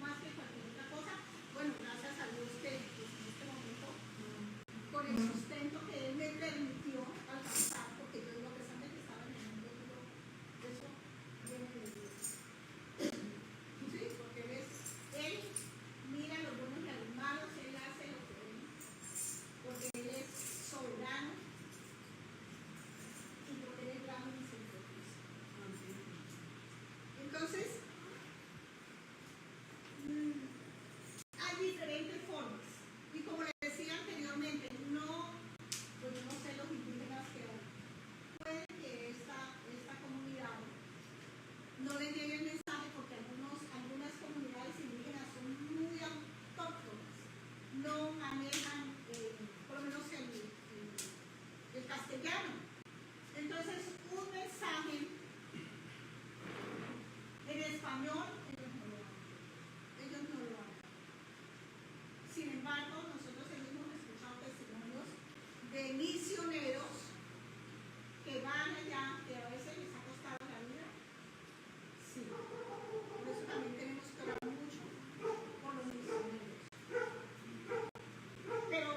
más que cualquier otra cosa. Bueno, gracias a Dios que pues, en este momento, con el sustento que Él me permitió alcanzar, porque yo digo, a pesar de que estaba en el mundo, digo, eso viene de Dios. Sí, porque Él mira a los buenos y a los malos, Él hace lo que Él, porque Él es soberano y porque Él es grande y misericordioso. Entonces, hay diferentes formas. Y como les decía anteriormente, no, pues yo no sé los indígenas que hay. Puede que esta comunidad no le llegue el mensaje porque algunas comunidades indígenas son muy autóctonas, no manejan por lo menos el castellano. Entonces, un mensaje en español, ellos no lo hablan. Sin embargo, nosotros hemos escuchado testimonios de misioneros que van allá, que a veces les ha costado la vida. Sí, por eso también tenemos que orar mucho por los misioneros. Pero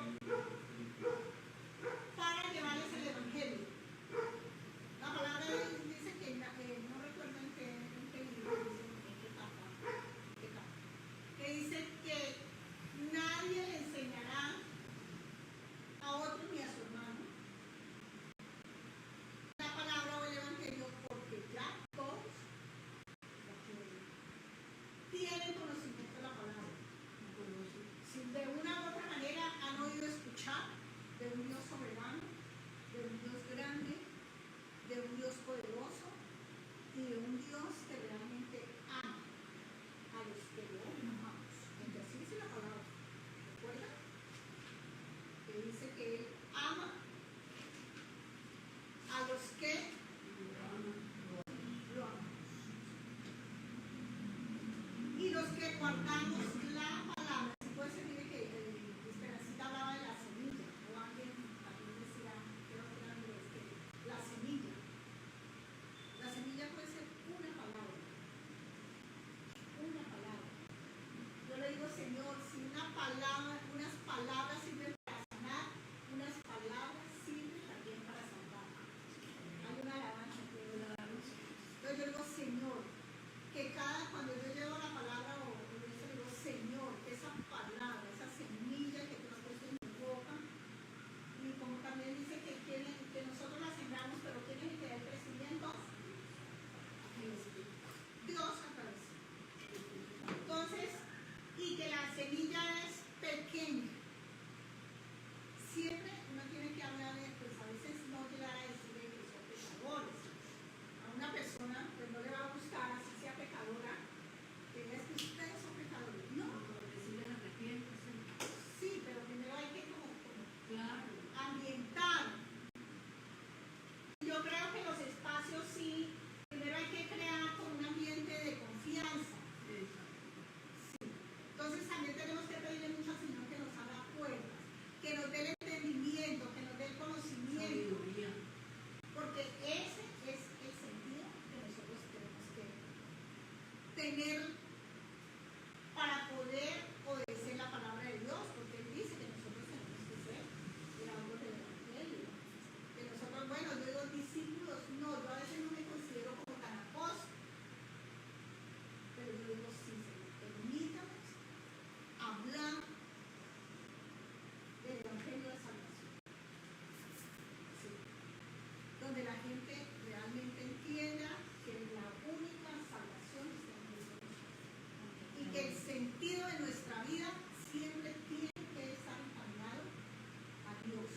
para llevarles el evangelio. La palabra de Dios dice que, no recuerdo en qué libro, dice, en qué etapa, que dice que nadie le enseñará a otro ni a su hermano la palabra o el evangelio, porque ya todos tienen conocimiento de la palabra. Si de una u otra manera han oído escuchar de un Dios soberano, de un Dios grande, de un Dios poderoso y de un Dios que realmente ama a los que lo amamos. Entonces así dice la palabra. ¿Recuerdan? Que dice que Él ama a los que lo amamos. Y los que guardamos la palabra. Si puede ser, mire que Esperancita hablaba de la semilla, o alguien también decía, creo que era la semilla. La semilla puede ser una palabra. Una palabra. Yo le digo, Señor, si unas palabras sirven para sanar, unas palabras sirven también para salvar. Hay una alabanza que yo la damos. Entonces yo digo, Señor, que cuando yo llevo la palabra o eso, digo, tener para poder obedecer la palabra de Dios, porque Él dice que nosotros tenemos que ser heraldos del Evangelio. Que nosotros, bueno, yo digo discípulos, no, yo a veces no me considero como tan apóstol, pero yo digo sí, Señor, permítame hablar del Evangelio de salvación. Sí. Donde la gente realmente entienda que la única salvación está en Jesús. Y que el sentido de nuestra vida siempre tiene que estar encaminado a Dios,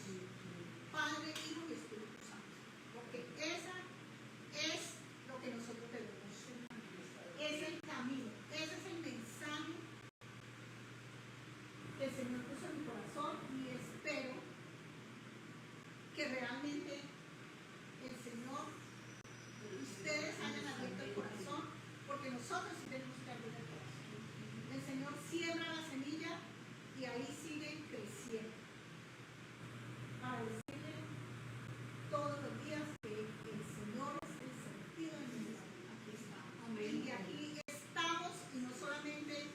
Padre, Hijo y Espíritu Santo. Porque esa es lo que nosotros debemos ser. Es el camino, ese es el mensaje que el Señor puso en mi corazón y espero que realmente el Señor, ustedes hayan abierto el corazón, porque nosotros sí tenemos que abrir el corazón. El Señor siembra la semilla y ahí sigue creciendo. Para decirle todos los días que el Señor es el sentido de mi vida. Aquí está. Amén. Y aquí estamos, y no solamente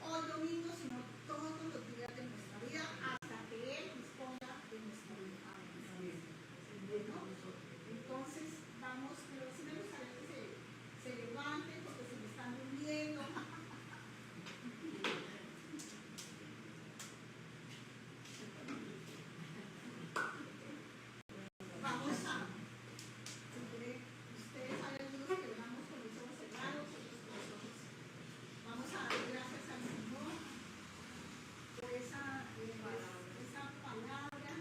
hoy domingo, sino todos los días de nuestra vida, hasta que Él responda de nuestra vida. Amén. Bueno, entonces vamos, pero sí me gustaría que se levanten porque se me están durmiendo. Vamos a, si quieren, ustedes hay algunos que oramos con los ojos cerrados, otros con los ojos. Vamos a dar gracias al Señor por esa palabra,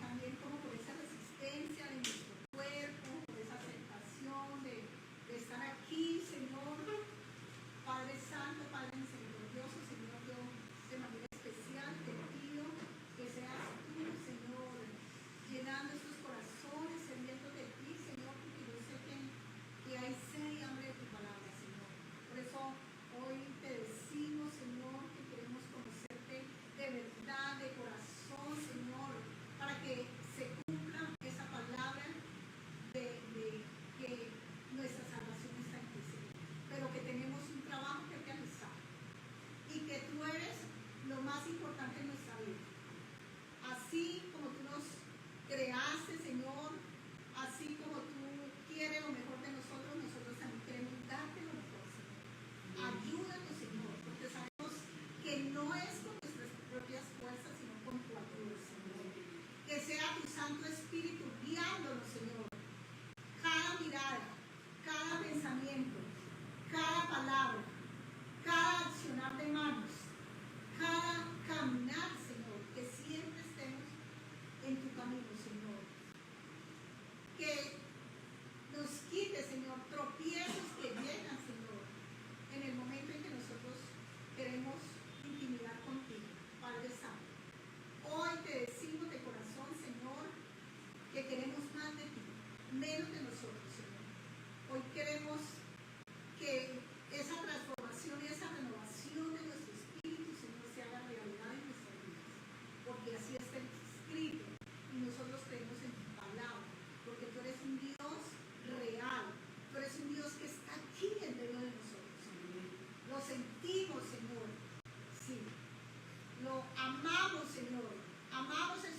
también como por esa resistencia de nuestro cuerpo, por esa aceptación de estar aquí, Señor. Padre Santo, Padre misericordioso, Señor, yo de manera especial te pido que seas tú, Señor, llenando estos corazones, sedientos de ti, Señor, porque yo sé que hay sed y hambre de tu palabra, Señor. Por eso hoy te decimos, Señor, que queremos conocerte de verdad, de corazón, Señor, para que se cumpla esa palabra de que nuestra salvación está en ti, Señor, pero que tenemos un trabajo que realizar y que tú eres lo más importante en nuestra vida. Así como tú nos creaste, Señor, así como tú quieres lo mejor de nosotros, nosotros también queremos darte lo mejor, Señor. Ayúdanos, Señor, porque sabemos que no es con nuestras propias fuerzas, sino con tu ayuda, Señor. Que sea tu Santo Espíritu guiándonos, Señor. Cada mirada, cada pensamiento, cada palabra, cada accionar de manos, cada caminar, Señor, que siempre estemos en tu camino, Señor. Que nos quite, Señor, tropiezos que llegan, Señor, en el momento en que nosotros queremos intimidar contigo, Padre Santo. Hoy te decimos de corazón, Señor, que queremos más de ti, menos de nosotros, Señor. Hoy queremos que esa transformación y esa renovación de nuestro espíritu, Señor, se haga realidad en nuestras vidas, porque así está escrito y nosotros creemos en tu palabra, porque tú eres un Dios real, tú eres un Dios que está aquí en medio de nosotros, Señor. Lo sentimos, Señor, sí, lo amamos, Señor, amamos el